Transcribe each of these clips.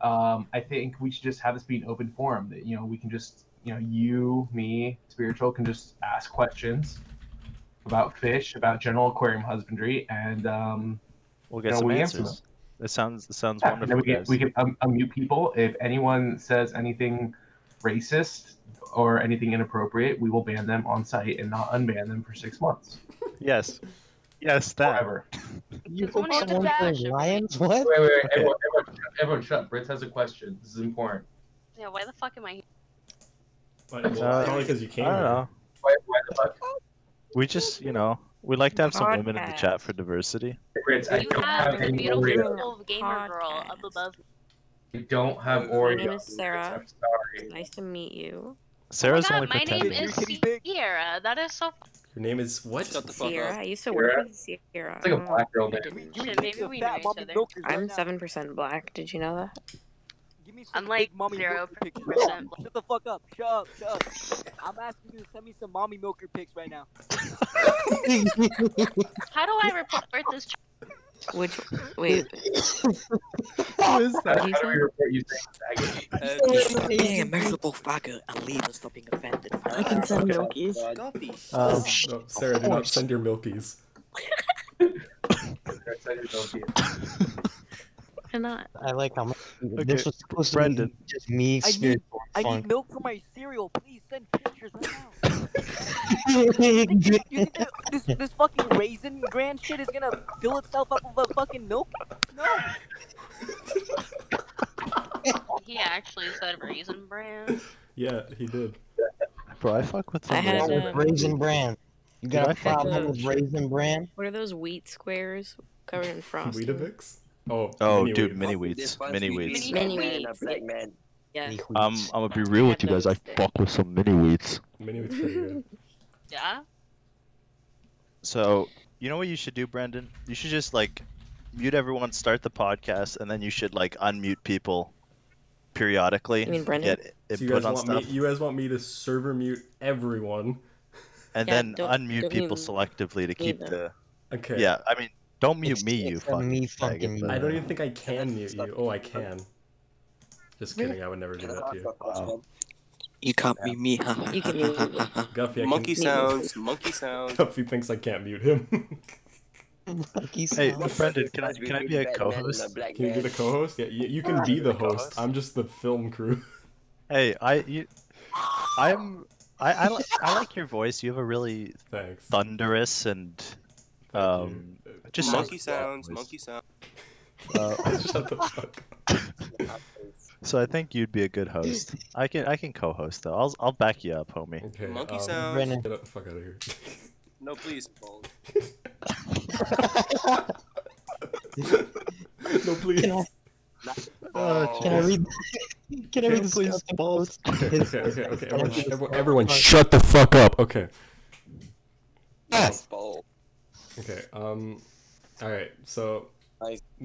I think we should just have this be an open forum that, we can just, you, me, Spiritual can just ask questions about fish, about general aquarium husbandry, and we'll get some answers. It sounds wonderful, and then guys. we can unmute people. If anyone says anything racist or anything inappropriate, we will ban them on site and not unban them for 6 months. Yes, that. Forever. You put someone for lions? What? Wait, Okay. everyone, shut. Brits has a question. This is important. Yeah, why the fuck am I here? Probably because you came I don't here. know. Why the fuck? We just, we like to have some women in the chat for diversity. Brits, I You don't have have a any beautiful Oreo. gamer girl up above me. I don't have My Oreo. name is Sarah. I'm sorry. Nice to meet you. Sarah's Oh my only God, my pretending. name is Sierra. That is so Your name is what? Shut the fuck Sierra. I used to work with Sierra. It's like a black girl name. Shit, maybe we know each other. I'm 7% black. Did you know that? I'm like 0%. Shut the fuck up. Shut up. I'm asking you to send me some mommy milker pics right now. How do I report this? Wait. Who is that? How do we report you saying Being a merciful fucker and leave us stop being offended. I can send milkies. No, Sarah, do not send your milkies. Why not? I like how much Okay, this was supposed Brendan. to be just me. I need milk for my cereal. Please send pictures right now. need. You think that this fucking raisin grand shit is gonna fill itself up with fucking milk? No. He actually said Raisin Bran. Yeah, he did. Bro, I fuck with I some had, With Raisin Bran. You got a problem with Raisin Bran? What are those wheat squares covered in frosting? Weetabix? Oh, dude, mini wheats. Mini wheats. Mini wheats. Yeah. I'm gonna be real with you guys. I fuck with some mini wheats. Mini wheats pretty good. Yeah? So, you know what you should do, Brendan? You should just mute everyone, start the podcast, and then you should unmute people periodically. You mean Brendan? Get So input on stuff, you guys want me to server mute everyone? and Yeah, then don't unmute people mute selectively to keep them. the. Okay. Yeah, I mean, don't mute me, you Except for fucking. me faggot, fucking but- I don't even think I can mute you. Oh, I can. Just kidding, I would never do that to you. Wow. You can't mute me, haha. You can mute me. Guffy, Monkey sounds, monkey sounds. Guffy thinks I can't mute him. Hey, Brendan, can I be a co-host? Can you be the co-host? Yeah, you can be the host. I'm just the film crew. Hey, I like your voice. You have a really Thanks. thunderous and just Monkey sounds, monkey sounds. Shut the fuck up. So I think you'd be a good host. I can co-host though. I'll back you up, homie. Okay, Monkey sounds. Brennan. Get the fuck out of here. No, please. No, please. Can I read? Can I read the please, Scubba balls. post? Okay. Everyone, shut the fuck up. Okay. Yes. Okay. All right. So,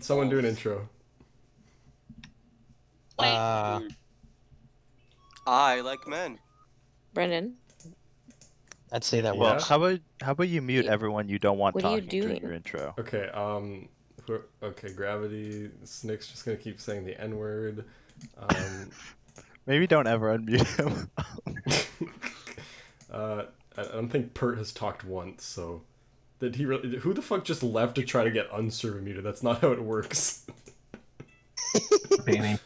someone do an intro. I like men. Brendan, I'd say that Well, works. how about you mute everyone you don't want What are you talking during doing? your intro? Okay. Okay. Gravity. Snick's just gonna keep saying the N word. Maybe don't ever unmute him. I don't think Pert has talked once. So, did he really? Who the fuck just left to try to get unserver muted? That's not how it works. Banning.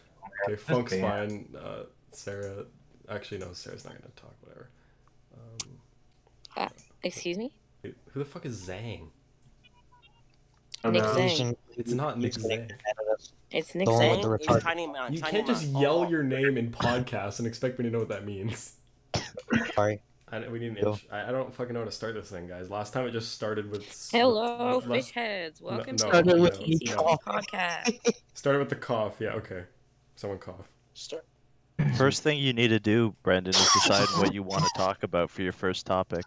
Okay, Funk's banned. fine. Sarah. Actually, no. Sarah's not gonna talk. Whatever. excuse me? Wait, who the fuck is Zhang? Nick Zhang. It's not Nick Zhang. It's Nick Don't let Zhang. the It's retard- tiny man. You tiny can't just man. yell your name in podcasts and expect me to know what that means. Sorry. We need an Go. I don't fucking know how to start this thing, guys. Last time it just started with. Hello, la- fish heads. Welcome no, to the no, TC no. podcast. Started with the cough. Yeah, okay. Someone cough. First thing you need to do, Brendan, is decide what you want to talk about for your first topic.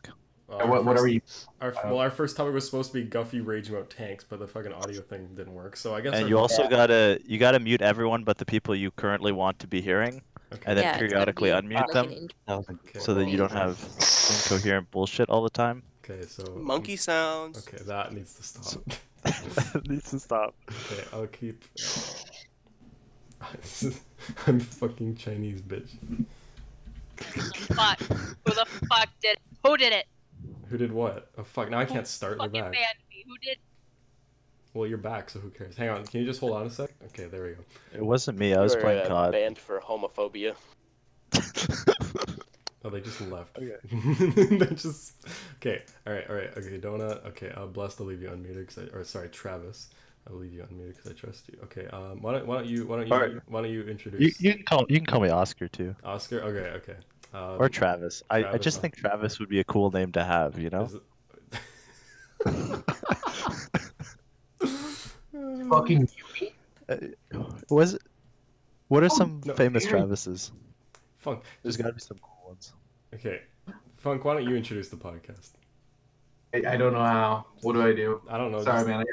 What are you? Our first topic was supposed to be Ghuffy raging about tanks, but the fucking audio thing didn't work. So I guess. And our- you also gotta mute everyone but the people you currently want to be hearing, Okay. and then Yeah, it's gotta periodically be unmute like them, an Okay. so that you don't have incoherent bullshit all the time. Okay, so. Monkey sounds. Okay, that needs to stop. It needs to stop. Okay, I'll keep. I'm fucking Chinese, bitch. Fuck. Who the fuck did? Who did it? Who did what? Oh fuck! Now I can't start. You're Fucking back. banned me. Who did? Well, you're back, so who cares? Hang on. Can you just hold on a sec? Okay, there we go. It wasn't me. I was playing COD. Banned for homophobia. Oh, they just left. Okay. They just. Okay. All right. Okay. Donut. Okay. Blessed. I'll leave you unmuted because or sorry, Travis. I'll leave you unmuted because I trust you. Okay. Why don't you introduce? You can call me Oscar too. Oscar. Okay. Or Travis. I Travis, just think Travis would be a cool name to have. You know. Fucking Was it? What are some no, famous Aaron. Travises? Funk. There's gotta be some cool ones. Okay. Funk. Why don't you introduce the podcast? I don't know how. What do I do? I don't know. Sorry, just- man.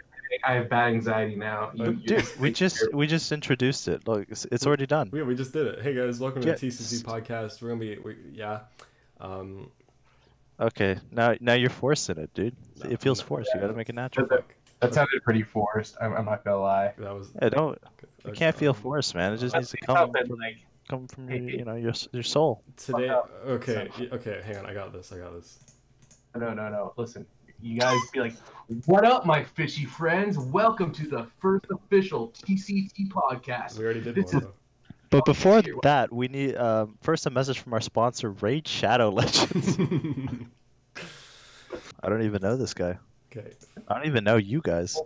I have bad anxiety now. Dude, we just introduced it. Look, it's already done. Yeah, we just did it. Hey guys, welcome to Yeah. the TCC podcast. We're gonna be yeah. Okay, now you're forcing it, dude. No, It feels no. forced. You gotta make it natural. That sounded pretty forced. I'm not gonna lie. That was. Yeah, don't. It Okay, can't feel forced, man. It just needs to come from your soul. Today. Fuck Okay. Okay. Hang on. I got this. No. Listen, you guys be like, "What up, my fishy friends? Welcome to the first official TCT podcast." We already did This one. is- Though. But before that, we need first a message from our sponsor, Raid Shadow Legends. I don't even know this guy. Okay. I don't even know you guys.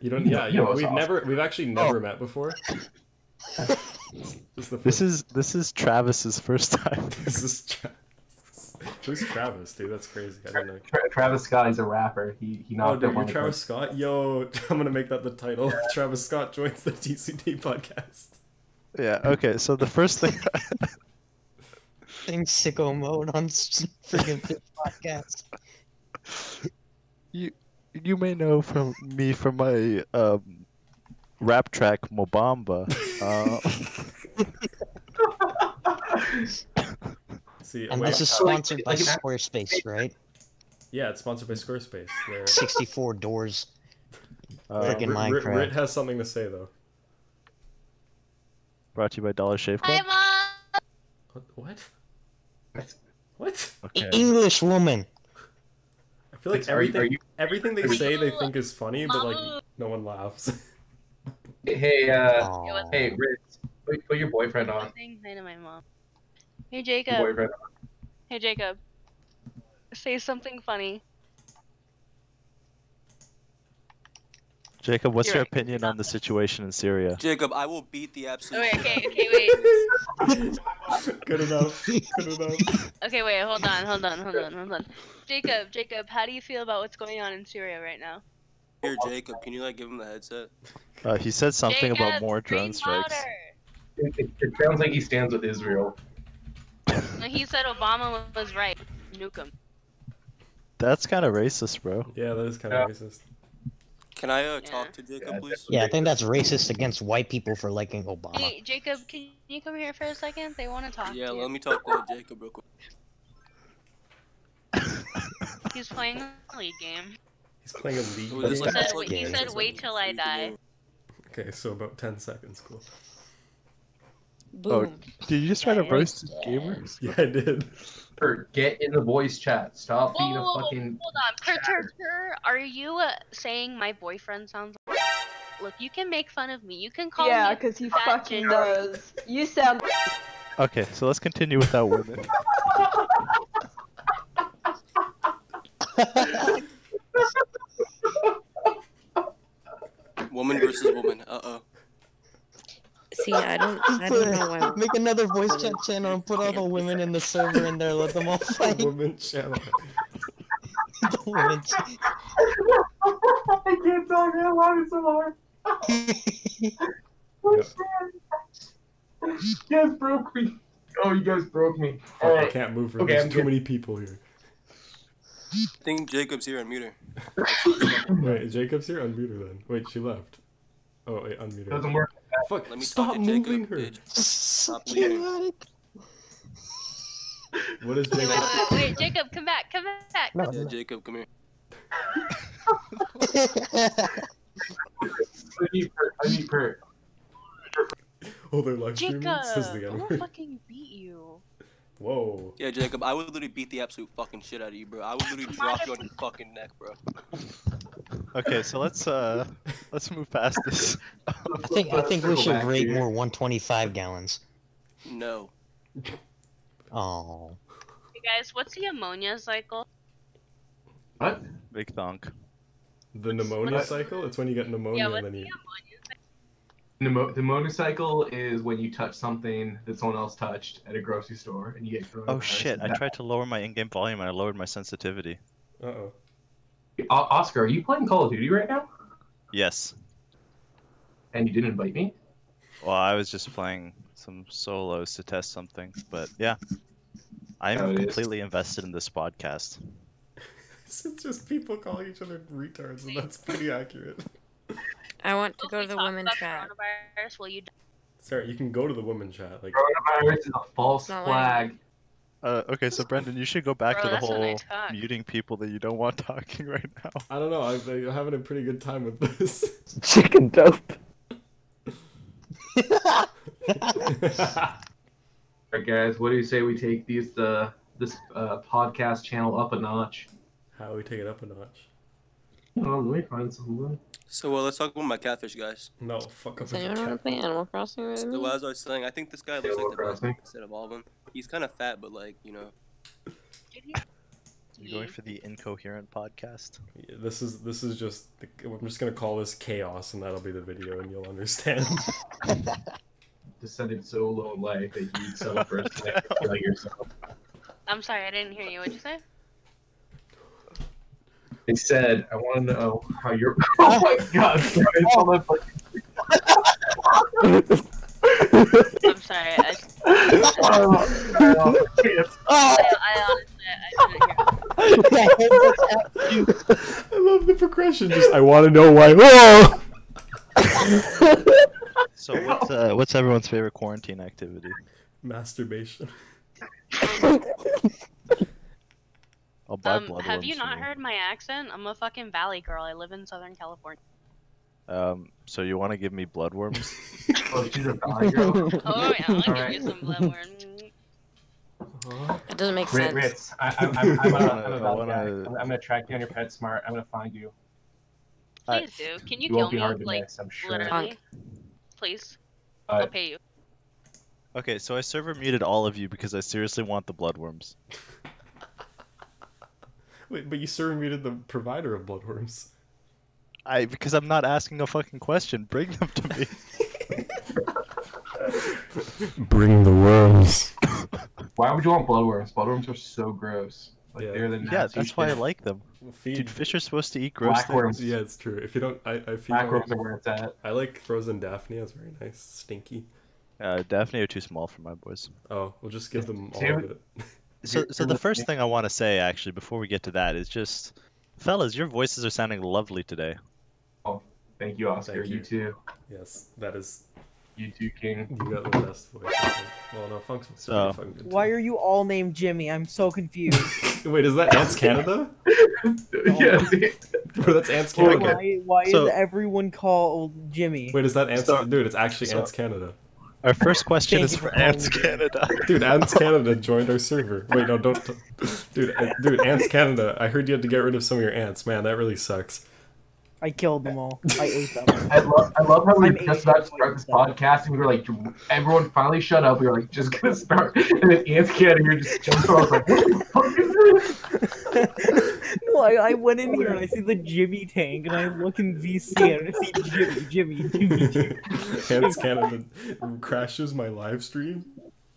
You don't. You Yeah. know it's We've actually never met before. This is Travis's first time. This is Who's Travis, dude? That's crazy. I don't know. Travis Scott is a rapper. He Oh, knocked dude, up you're on the Travis Scott? Yo, I'm gonna make that the title. Travis Scott joins the TCT podcast. Yeah. Okay. So the first thing. Thing sicko mode on freaking Fish podcast. You may know from my rap track Mobamba. See, And wait, this is sponsored by Squarespace, right? yeah, it's sponsored by Squarespace. Where 64 doors. Freaking Rit Minecraft. has something to say though. Brought to you by Dollar Shave Hi, Club. Mom. What? What? Okay. English woman. I feel like Are you- everything they say they think is funny, but like Mama. no one laughs. Hey, Aw. hey, Ritz, put your boyfriend on. Saying hi to my mom. Hey, Your Jacob. boyfriend. Hey, Jacob. Say something funny. Jacob, what's You're your right. opinion on the situation in Syria? Jacob, I will beat the absolute. Okay, wait. Good enough. Good enough. Okay, wait, hold on. Jacob, how do you feel about what's going on in Syria right now? Here, Jacob, can you like give him the headset? He said something about Jacob, more drone read strikes. louder. It sounds like he stands with Israel. No, he said Obama was right. Nuke him. That's kind of racist, bro. Yeah, that is kind of racist. Can I Yeah. talk to Jacob, Yeah, please? Yeah, I think that's racist against white people for liking Obama. Hey, Jacob, can you come here for a second? They want to talk Yeah, to you. let me talk to Jacob real quick. He's playing a league game. He's playing a league. Ooh, this He like said- that's he said, "Wait till I die." Okay, so about 10 seconds, cool. Boom. Did you just try to Yeah. roast this gamer? Yeah, I did. Kurt, get in the voice chat. Stop being a Whoa, fucking. hold on. Are you saying my boyfriend sounds like... Look, you can make fun of me. You can call Yeah, me because he fat fucking ginger. does. You sound. Okay, so let's continue without women. Woman versus woman. Uh-oh. See, I don't know why. Make another voice chat channel and put all the women in the server in there. Let them all fight. Woman channel. The women chat. I can't talk. I love it so hard. You guys broke me. Oh, you guys broke me. Fuck, I Alright. can't move her. Okay, There's I'm too good. many people here. I think Jacob's here. Unmute her. Wait, Jacob's here? Unmute her then. Wait, she left. Oh, wait, unmute her. Doesn't work. Fuck, Let me stop talk to moving Jacob, her. bitch. So leaving. chaotic. What is Wait, Jacob? wait, Jacob, come back. No, Yeah, Jacob, come here. I need Kurt. Oh, they're live streaming? Jacob, Says the I will N-word. fucking beat you. Whoa. Yeah, Jacob, I would literally beat the absolute fucking shit out of you, bro. I would literally drop you on your fucking neck, bro. Okay, so let's move past this. I think we should rate more 125 gallons. No. Oh. Hey guys, what's the ammonia cycle? What? Big thonk. The pneumonia cycle? It's when you get pneumonia Yeah, and what's then the you... ammonia cycle? The monocycle is when you touch something that someone else touched at a grocery store and you get coronavirus. Oh shit! I tried to lower my in-game volume and I lowered my sensitivity. Uh-oh. Oscar, are you playing Call of Duty right now? Yes. And you didn't invite me? Well, I was just playing some solos to test something, but yeah, I'm Oh, it is. completely invested in this podcast. It's just people calling each other retards, and that's pretty accurate. I want to If go we to the talk women about chat. Coronavirus, will you? Sorry, you can go to the women chat. Like, Coronavirus is a false It's not flag. Okay, so Brendan, you should go back Bro, to the that's a whole nice cock. muting people that you don't want talking right now. I don't know, I'm having a pretty good time with this. Chicken dope. Alright guys, what do you say we take this podcast channel up a notch? How we take it up a notch? Oh, let me find someone. So, let's talk about my catfish, guys. No, fuck up Does with anyone want to cat. play Animal Crossing with So, me? as I was saying, I think this guy looks Animal like the best Crossing. instead of all of them. He's kind of fat, but like, you know. You going for the incoherent podcast? Yeah, this is just, I'm just gonna call this chaos, and that'll be the video, and you'll understand. Descended so low in life that you'd settle for a snack to kill yourself. I'm sorry, I didn't hear you. What'd you say? They said, I want to know how you're. Oh my god, sorry, hold on. I'm sorry. I honestly, I didn't hear. I love the progression. Just, I want to know why. Whoa! So what's everyone's favorite quarantine activity? Masturbation. I'll buy blood Have worms you for not heard my accent? I'm a fucking valley girl. I live in Southern California. So you want to give me bloodworms? Oh, she's a valley girl. Oh yeah, I'll give Alright. you some bloodworms. It doesn't make sense. Ritz, I'm a valley wanna- guy. I'm gonna track you on your PetSmart. I'm gonna find you. Please do. Can you You won't kill be me? hard to Like, miss, I'm sure. literally. Please. I'll But pay you. Okay, so I server muted all of you because I seriously want the bloodworms. Wait, but you server muted the provider of bloodworms. Because I'm not asking a fucking question. Bring them to me. Bring the worms. why would you want bloodworms? Bloodworms are so gross. Like Yeah. they're the Yeah, nastiest that's why I shit. like them. Feed. Dude, fish are supposed to eat gross Blackworms. things. Yeah, it's true. If you don't, I feed. Blackworms are where it's at. I like frozen Daphne. It's very nice, stinky. Daphne are too small for my boys. Oh, we'll just give them all Dude. of it. So You're the first listening. thing I want to say, actually, before we get to that, is just, fellas, your voices are sounding lovely today. Thank you, Oscar. Thank you. You too. Yes, that is. You too, King. You got the best voice. I think. Well, no, Funk's So- pretty fucking good. Why are you all named Jimmy? I'm so confused. Wait, is that Ants Canada? Yeah. Bro, that's Ants Canada. Why So- is everyone called Jimmy? Wait, is that Ants? So- Dude, it's actually so- Ants Canada. Our first question Thank is you for for calling Ants me. Canada. Dude, Ants Canada joined our server. Wait, no, don't. Dude, Ants Canada. I heard you had to get rid of some of your ants. Man, that really sucks. I killed them all. I ate them. I love how we I'm were just about to start this podcast and we were like, everyone finally shut up. We were like, just gonna start. And then Ants Canada, you're just jumping. I was like, what the fuck is this? No, I went in here and I see the Jimmy tank and I look in VC and I see Jimmy. Ants Canada crashes my live stream.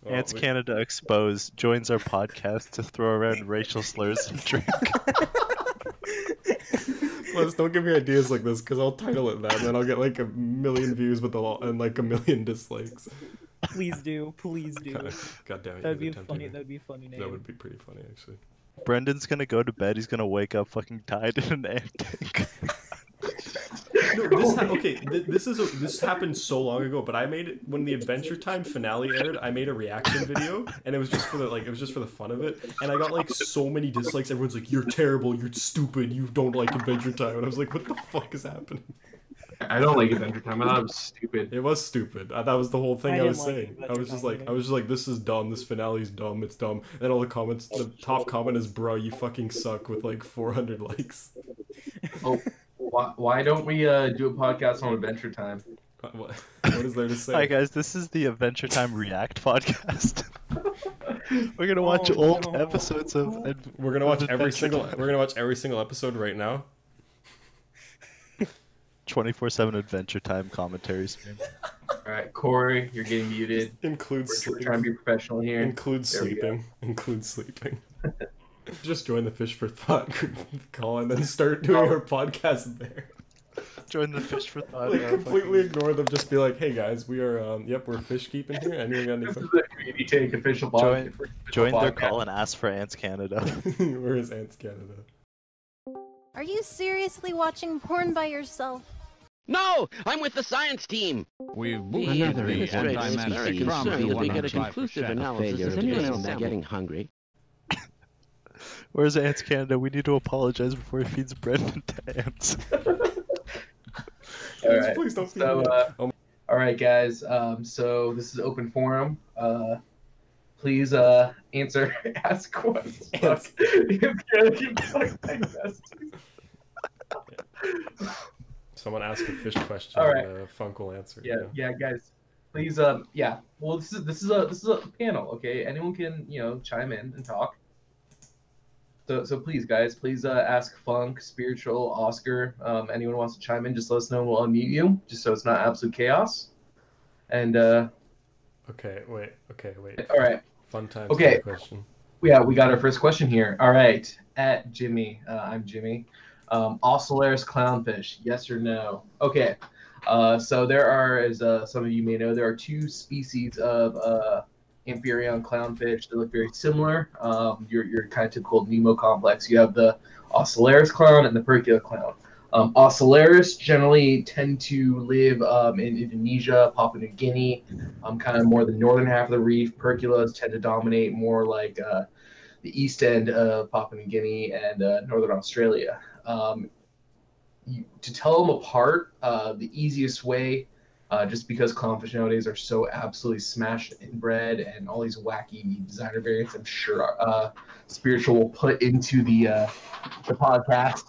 Oh, Ants wait. Canada Exposed joins our podcast to throw around racial slurs and drink. Plus, don't give me ideas like this, because I'll title it that, and then I'll get like 1 million views, and like 1 million dislikes. Please do. Please do. God damn it. That'd be you're a tempting funny. me. That'd be a funny name. That would be pretty funny, actually. Brendan's gonna go to bed. He's gonna wake up fucking tied in an ant tank. No, this happened so long ago, but I made it when the Adventure Time finale aired. I made a reaction video, and it was just for the fun of it, and I got like so many dislikes. Everyone's like, "You're terrible. You're stupid. You don't like Adventure Time," and I was like, "What the fuck is happening?" I don't like Adventure Time. I thought it was stupid. It was stupid. That was the whole thing I, I was didn't like saying. Adventure I was just Time like, either. this is dumb. This finale's dumb. It's dumb. And all the comments, the top comment is, "Bro, you fucking suck," with like 400 likes. Oh, why don't we do a podcast on Adventure Time? What is there to say? Hi guys, this is the Adventure Time React podcast. We're gonna watch Oh, old no. episodes of. We're gonna watch every Adventure single. Time. We're gonna watch every single episode right now. 24/7 Adventure Time commentary stream. All right, Corey, you're getting muted. Includes We're trying to be professional here. Includes There we go. sleeping. Includes sleeping. Just join the Fish for Thought call and then start doing our podcast there. Join the Fish for Thought. Like completely ignore them. Just be like, "Hey guys, we are yep, we're fish keeping here. Anyone got any This questions?" is the Community Take official podcast. Join their call and ask for Ants Canada. Where is Ants Canada? Are you seriously watching porn by yourself? No, I'm with the science team. We've Another the very concerned that we get a conclusive analysis. Is anyone else getting hungry? Where's Ants Canada? We need to apologize before he feeds Brendan to ants. All right. Please don't feed So, me. all right, guys. So this is open forum. Please answer, ask questions. Someone ask a fish question. All right. Funk will answer. Yeah, guys. Please, yeah. Well, this is a panel, okay? Anyone can chime in and talk. So please, guys, please ask Funk, Spiritual, Oscar. Anyone who wants to chime in, just let us know and we'll unmute you, just so it's not absolute chaos. And Okay, wait. all right. Fun time. Okay. Question. Yeah, we got our first question here. All right, at Jimmy. I'm Jimmy. Ocellaris clownfish, yes or no? Okay. So there are, as some of you may know, there are two species of Amphiurion clownfish that look very similar. Your kind of typical Nemo complex. You have the Ocellaris clown and the Percula clown. Ocellaris generally tend to live in Indonesia, Papua New Guinea, kind of more the northern half of the reef. Perculas tend to dominate more like the east end of Papua New Guinea and northern Australia. To tell them apart, the easiest way, just because clownfish nowadays are so absolutely smashed inbred and all these wacky designer variants, I'm sure Spiritual will put into the podcast.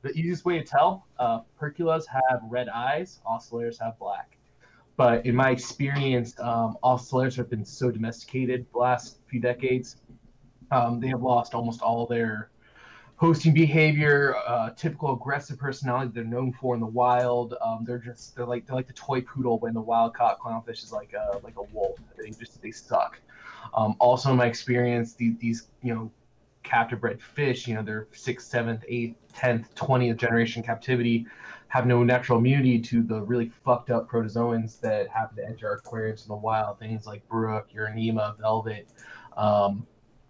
The easiest way to tell, Perculas have red eyes, Ocellaris have black. But in my experience, Ocellaris have been so domesticated the last few decades. They have lost almost all their hosting behavior, typical aggressive personality they're known for in the wild. They're like the toy poodle when the wild caught clownfish is like a wolf. They suck. Also in my experience, these captive bred fish, they're 6th, 7th, 8th, 10th, 20th generation captivity, have no natural immunity to the really fucked up protozoans that happen to enter our aquariums in the wild. Things like brook, uranema, velvet.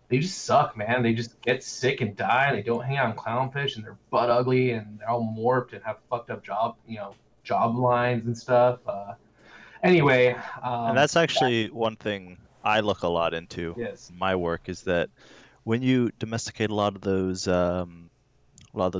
They just suck, man. They just get sick and die. And they don't hang out on clownfish, and they're butt ugly, and they're all morphed and have fucked up job lines and stuff. Anyway, and that's actually one thing I look a lot into. Yes. In my work is that when you domesticate a lot of those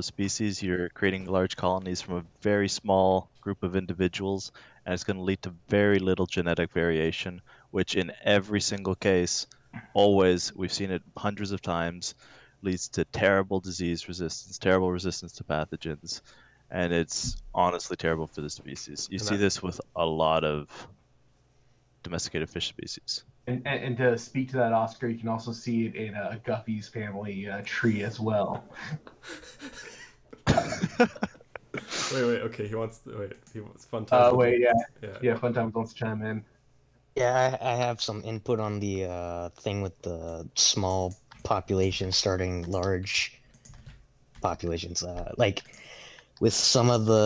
species, you're creating large colonies from a very small group of individuals, and it's going to lead to very little genetic variation, which in every single case, always, we've seen it hundreds of times, leads to terrible disease resistance, terrible resistance to pathogens, and it's honestly terrible for the species. You see this with a lot of domesticated fish species. And to speak to that, Oscar, you can also see it in a Ghuffy's family tree as well. Wait. Okay, he wants Fun Time. Yeah. Fun Time wants to chime in. Yeah, I have some input on the thing with the small populations starting large populations. Like with some of the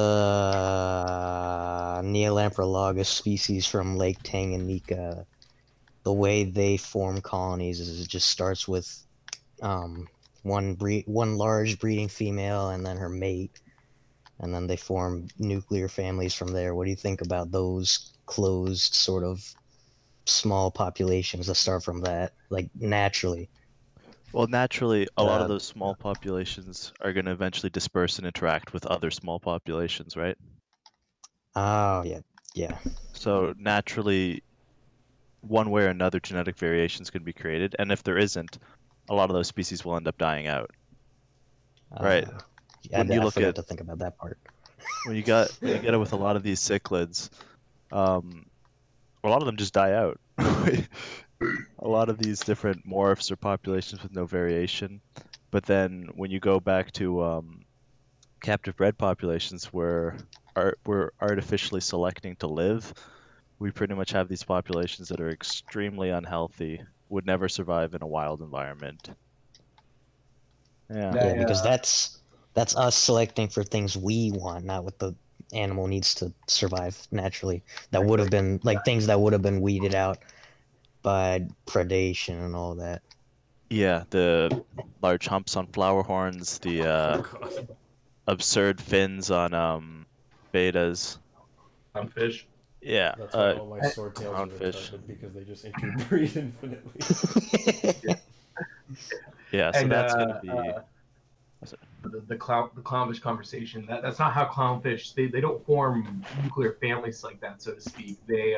Neolamprologus species from Lake Tanganyika, the way they form colonies is it just starts with one large breeding female and then her mate, and then they form nuclear families from there. What do you think about those closed sort of small populations that start from that, like naturally? Well, naturally, a lot of those small populations are going to eventually disperse and interact with other small populations, right? Oh, yeah, yeah. So naturally, one way or another, genetic variations can be created, and if there isn't, a lot of those species will end up dying out. Right. Yeah, I forgot to think about that part. When you get it with a lot of these cichlids, a lot of them just die out. A lot of these different morphs or populations with no variation. But then when you go back to captive bred populations where we're artificially selecting to live, we pretty much have these populations that are extremely unhealthy, would never survive in a wild environment. Yeah, because that's us selecting for things we want, not what the animal needs to survive naturally. That would have been like things that would have been weeded out by predation and all that. Yeah, the large humps on flower horns, the absurd fins on betas. Clownfish. Yeah. That's why all my swordtails are clownfish. retarded, because they just interbreed infinitely. Yeah, so And, that's gonna be the clownfish conversation. That's not how clownfish. They don't form nuclear families like that, so to speak. They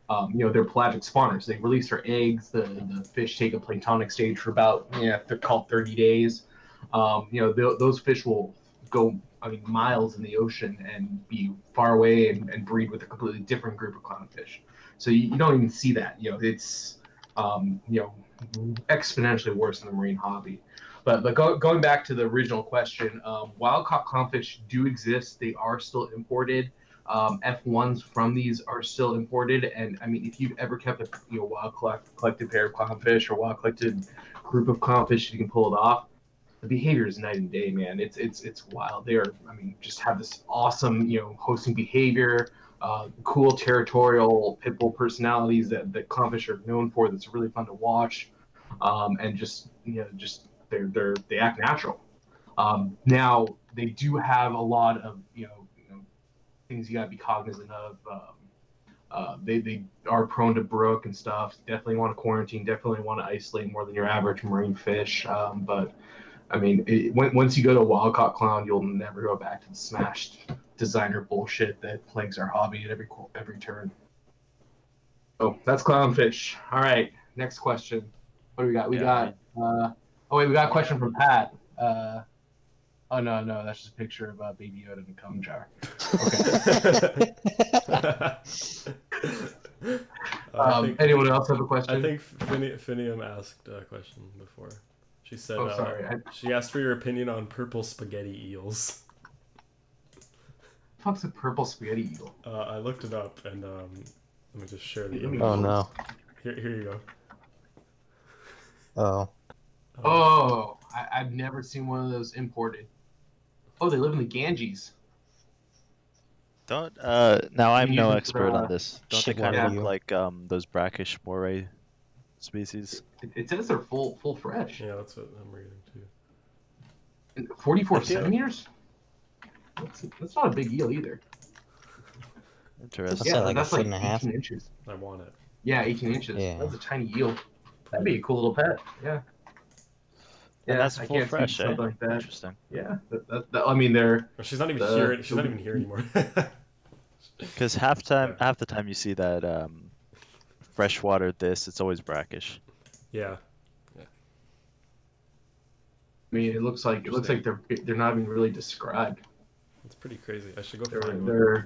they're pelagic spawners. They release their eggs. The fish take a planktonic stage for about they're called 30 days. Those fish will go miles in the ocean and be far away and breed with a completely different group of clownfish. So you don't even see that. It's exponentially worse in the marine hobby. But going back to the original question, wild-caught clownfish do exist. They are still imported. F1s from these are still imported. And I mean, if you've ever kept a wild collected pair of clownfish or wild collected group of clownfish, you can pull it off. The behavior is night and day, man. It's wild. They are, just have this awesome, hosting behavior, cool territorial pit bull personalities that clownfish are known for. That's really fun to watch, and they act natural. Now they do have a lot of things you gotta be cognizant of. They are prone to brook and stuff. Definitely want to quarantine. Definitely want to isolate more than your average marine fish. But I mean, once you go to wild caught clown, you'll never go back to the smashed designer bullshit that plagues our hobby at every turn. Oh, that's clownfish. All right, next question. What do we got? We got a question from Pat. Oh no, that's just a picture of Baby Yoda in a cum jar. Okay. Anyone else have a question? I think Finium asked a question before. She said, she asked for your opinion on purple spaghetti eels. What the fuck's a purple spaghetti eel? I looked it up, and let me just share the image. Oh no. Here you go. Oh. Oh, I've never seen one of those imported. Oh, they live in the Ganges. Don't now I'm no expert on this. Don't they kind of look like those brackish moray species? It says they're full fresh. Yeah, that's what I'm reading too. 44 centimeters? That's not a big eel either. Interesting. Yeah, like that's a foot like and a half. 18 inches. I want it. Yeah, 18 inches. Yeah. That's a tiny eel. That'd be a cool little pet. Yeah. And that's full can't fresh, something like that. Interesting. Yeah. I mean, they're. She's not even here. She's not even here anymore. Because half the time you see that freshwater it's always brackish. Yeah. I mean, it looks like they're not even really described. It's pretty crazy. I should go find one.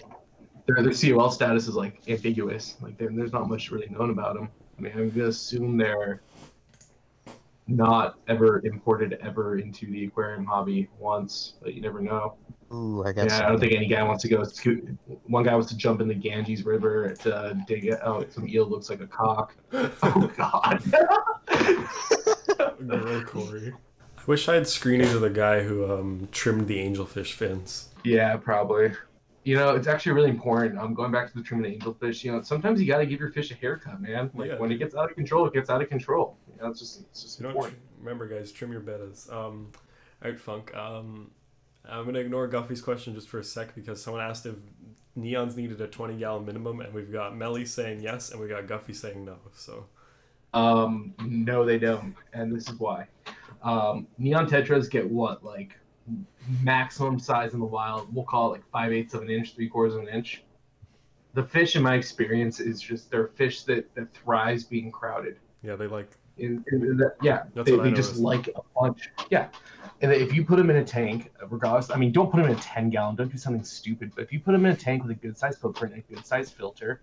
Their COL status is like ambiguous. Like there's not much really known about them. I mean, I'm gonna assume they're not ever imported ever into the aquarium hobby once, but you never know. Ooh, I guess. Yeah, I don't think any guy wants to go. One guy wants to jump in the Ganges River to dig out some eel looks like a cock. Oh God. Girl Corey. I wish I had screenings of the guy who trimmed the angelfish fins. Yeah, probably. It's actually really important. I'm going back to the trimming the angelfish. Sometimes you got to give your fish a haircut, man. Like when it gets out of control, it gets out of control. It's just important. Remember, guys, trim your bettas. Alright, Funk. I'm gonna ignore Ghuffy's question just for a sec because someone asked if neons needed a 20-gallon minimum, and we've got Melly saying yes, and we got Ghuffy saying no. So. No, they don't, and this is why. Neon tetras get what, like maximum size in the wild. We'll call it like 5/8 of an inch, 3/4 of an inch. The fish, in my experience, is just they're fish that thrives being crowded. Yeah, they like. They just like a bunch. Yeah, and if you put them in a tank, regardless, I mean, don't put them in a 10-gallon. Don't do something stupid. But if you put them in a tank with a good size footprint and a good size filter,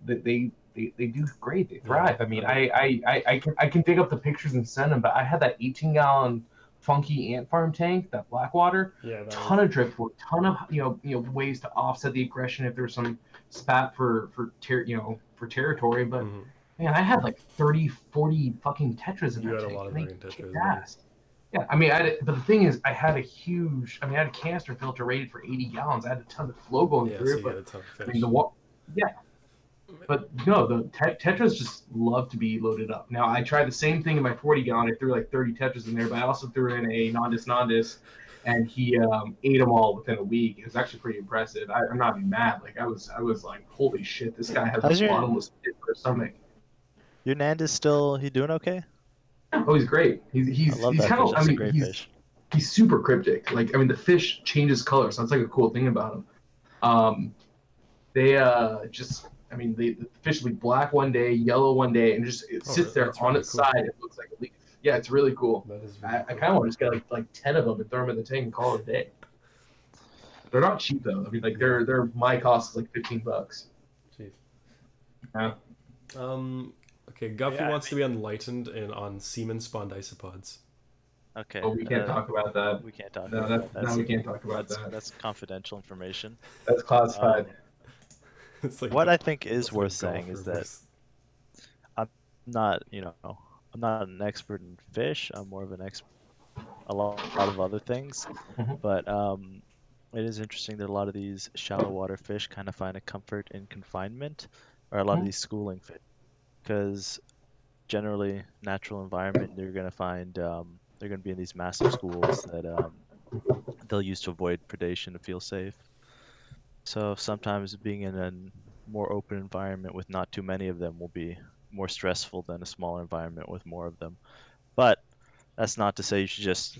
they do great. They thrive. I mean, I can dig up the pictures and send them. But I had that 18-gallon funky ant farm tank, that Blackwater. Yeah, ton of driftwood, ton of ways to offset the aggression if there's some spat for territory. But man, I had like 30, 40 fucking Tetras in that tank. You had a lot of fucking Tetras. Ass. Yeah, I mean, but the thing is, I had a canister filter rated for 80 gallons. I had a ton of flow going through it, but I mean, but no, the Tetras just love to be loaded up. Now, I tried the same thing in my 40-gallon. I threw like 30 Tetras in there, but I also threw in a nondis, and he ate them all within a week. It was actually pretty impressive. I'm not even mad. Like I was like, holy shit, this guy has a bottomless pit for a stomach. Your Nand is still, he doing okay? Oh, he's great. He's kind of, I mean, he's super cryptic. Like, I mean, the fish changes color, so that's like a cool thing about him. They just, I mean, the fish will be black one day, yellow one day, and just it sits there on its side. It looks like a leaf. Yeah, it's really cool. I kind of want to just get like 10 of them and throw them in the tank and call it a day. They're not cheap though. I mean, like they're my cost is like $15. Jeez. Yeah. Okay, Ghuffy wants to be enlightened on semen spawned isopods. Okay. Oh, we can't talk about that. We can't talk about that. No, we can't talk about that. That's confidential information. That's classified. It's like what I think is worth saying is that I'm not, I'm not an expert in fish. I'm more of an expert a lot of other things. But it is interesting that a lot of these shallow water fish kind of find a comfort in confinement, or a lot of these schooling fish. Because generally, natural environment, you're going to find they're going to be in these massive schools that they'll use to avoid predation to feel safe. So sometimes being in a more open environment with not too many of them will be more stressful than a smaller environment with more of them. But that's not to say you should just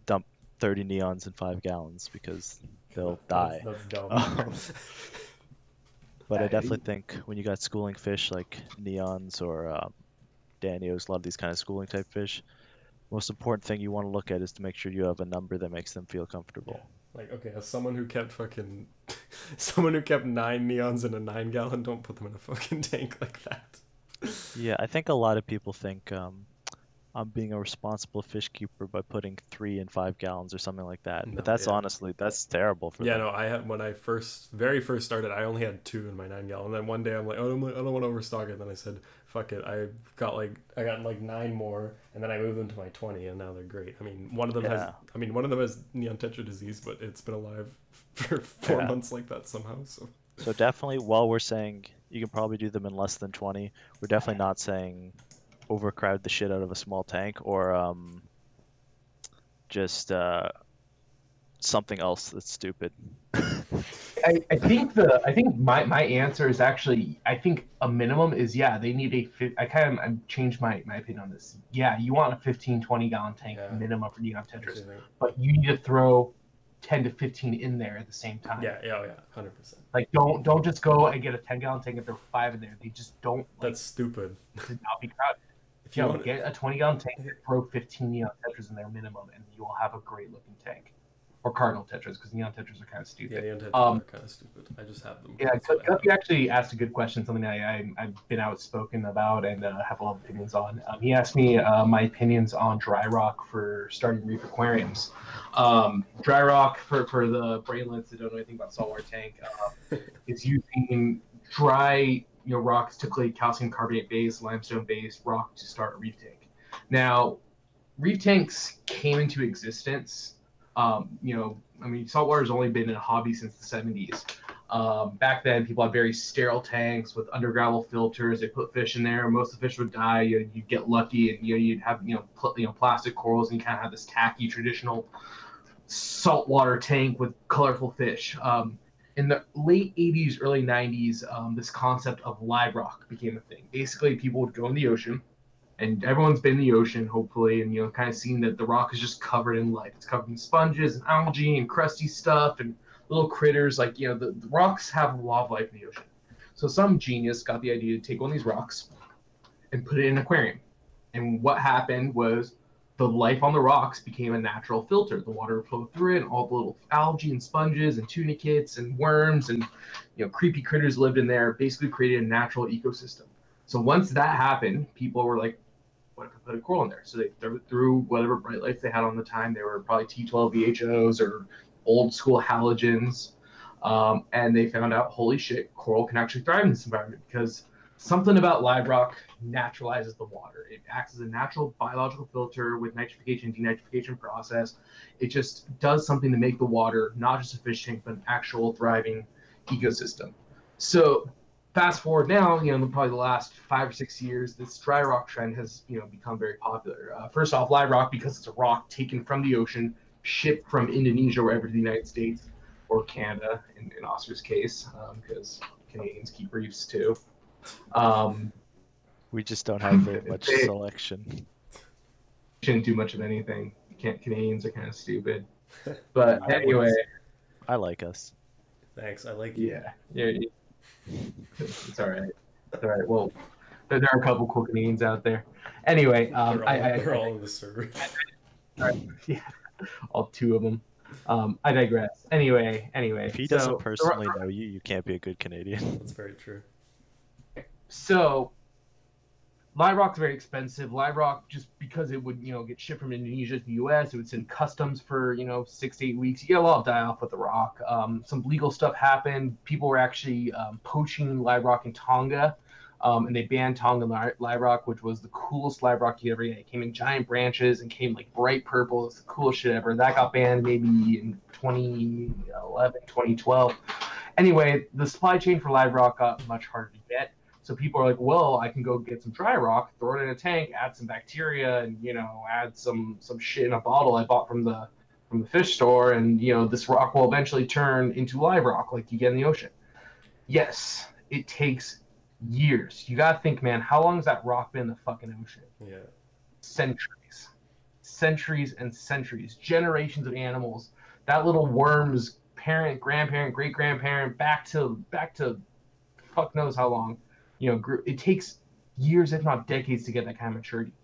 dump 30 neons in 5 gallons because they'll die. That's dumb. But I definitely think when you got schooling fish like neons or Danios, a lot of these kind of schooling type fish, most important thing you want to look at is to make sure you have a number that makes them feel comfortable. Yeah. Like, okay, as someone who kept 9 neons in a 9-gallon, don't put them in a fucking tank like that. Yeah, I think a lot of people think I'm being a responsible fish keeper by putting 3 and 5 gallons or something like that. But that's honestly, that's terrible for them. No, I had, when I very first started, I only had 2 in my 9-gallon. And then one day I'm like, oh, I don't want to overstock it. And then I said, fuck it. I got like 9 more, and then I moved them to my 20, and now they're great. I mean, one of them has neon tetra disease, but it's been alive for 4 months like that somehow. So definitely, while we're saying you can probably do them in less than 20, we're definitely not saying overcrowd the shit out of a small tank or just something else that's stupid. I think my answer is actually, I think a minimum is, they need I changed my opinion on this. Yeah, you want a 15-20 gallon tank minimum for neon tetras, but you need to throw 10 to 15 in there at the same time. Yeah, 100%. Like don't just go and get a 10-gallon tank and throw 5 in there. They just don't. That's stupid. To not be crowded. If you get a 20-gallon tank and throw 15 neon tetras in there minimum, and you will have a great looking tank. Or cardinal tetras, because neon tetras are kind of stupid. Yeah, neon tetras are kind of stupid. I just have them. Yeah, you actually asked a good question, something I've been outspoken about and have a lot of opinions on. He asked me my opinions on dry rock for starting reef aquariums. Dry rock, for the brainlets that don't know anything about saltwater tank, is using dry rocks, typically calcium carbonate based, limestone based rock to start a reef tank. Now, reef tanks came into existence. Saltwater's only been in a hobby since the 70s. Back then, people had very sterile tanks with undergravel filters. They put fish in there. Most of the fish would die. You'd get lucky, and you'd have plastic corals, and you kind of have this tacky traditional saltwater tank with colorful fish. In the late 80s, early 90s, this concept of live rock became a thing. Basically, people would go in the ocean And everyone's been in the ocean, hopefully, and kind of seen that the rock is just covered in life. It's covered in sponges and algae and crusty stuff and little critters. Like the rocks have a lot of life in the ocean. So some genius got the idea to take one of these rocks and put it in an aquarium. And what happened was the life on the rocks became a natural filter. The water flowed through it, and all the little algae and sponges and tunicates and worms and creepy critters lived in there, basically created a natural ecosystem. So once that happened, people were like, what if I put a coral in there? So they threw whatever bright lights they had on the time. They were probably T12 VHOs or old school halogens. And they found out, holy shit, coral can actually thrive in this environment because something about live rock naturalizes the water. It acts as a natural biological filter with nitrification and denitrification process. It just does something to make the water not just a fish tank, but an actual thriving ecosystem. So fast forward now, probably the last 5 or 6 years, this dry rock trend has, become very popular. First off, live rock, because it's a rock taken from the ocean, shipped from Indonesia or ever to the United States or Canada in Oscar's case, because Canadians keep reefs too. We just don't have very much selection. Shouldn't do much of anything. Canadians are kind of stupid. But anyway, I like us. Thanks, I like you. Yeah. It's all right. It's all right. Well, there are a couple cool Canadians out there. Anyway, they're all in the server. Yeah, all 2 of them. I digress. Anyway. If he doesn't personally know you, you can't be a good Canadian. That's very true. So, live rock's very expensive. Live rock, just because it would, get shipped from Indonesia to the U.S., it would send customs for, 6 to 8 weeks. You get a lot of die-off with the rock. Some legal stuff happened. People were actually poaching live rock in Tonga, and they banned Tonga live rock, which was the coolest live rock you ever get. It came in giant branches and came like bright purple. It's the coolest shit ever. That got banned maybe in 2011, 2012. Anyway, the supply chain for live rock got much harder to get. So people are like, well, I can go get some dry rock, throw it in a tank, add some bacteria, and add some shit in a bottle I bought from the fish store, and this rock will eventually turn into live rock like you get in the ocean. Yes, it takes years. You gotta think, man, how long has that rock been in the fucking ocean? Yeah. Centuries and centuries. Generations of animals. That little worm's parent, grandparent, great grandparent, back to fuck knows how long. It takes years, if not decades, to get that kind of maturity.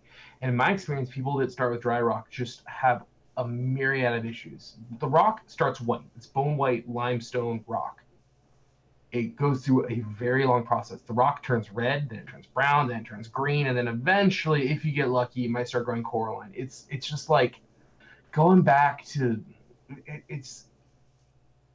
And in my experience, people that start with dry rock just have a myriad of issues. The rock starts white. It's bone white limestone rock. It goes through a very long process. The rock turns red, then it turns brown, then it turns green, and then eventually, if you get lucky, it might start growing coralline. It's just like going back to it's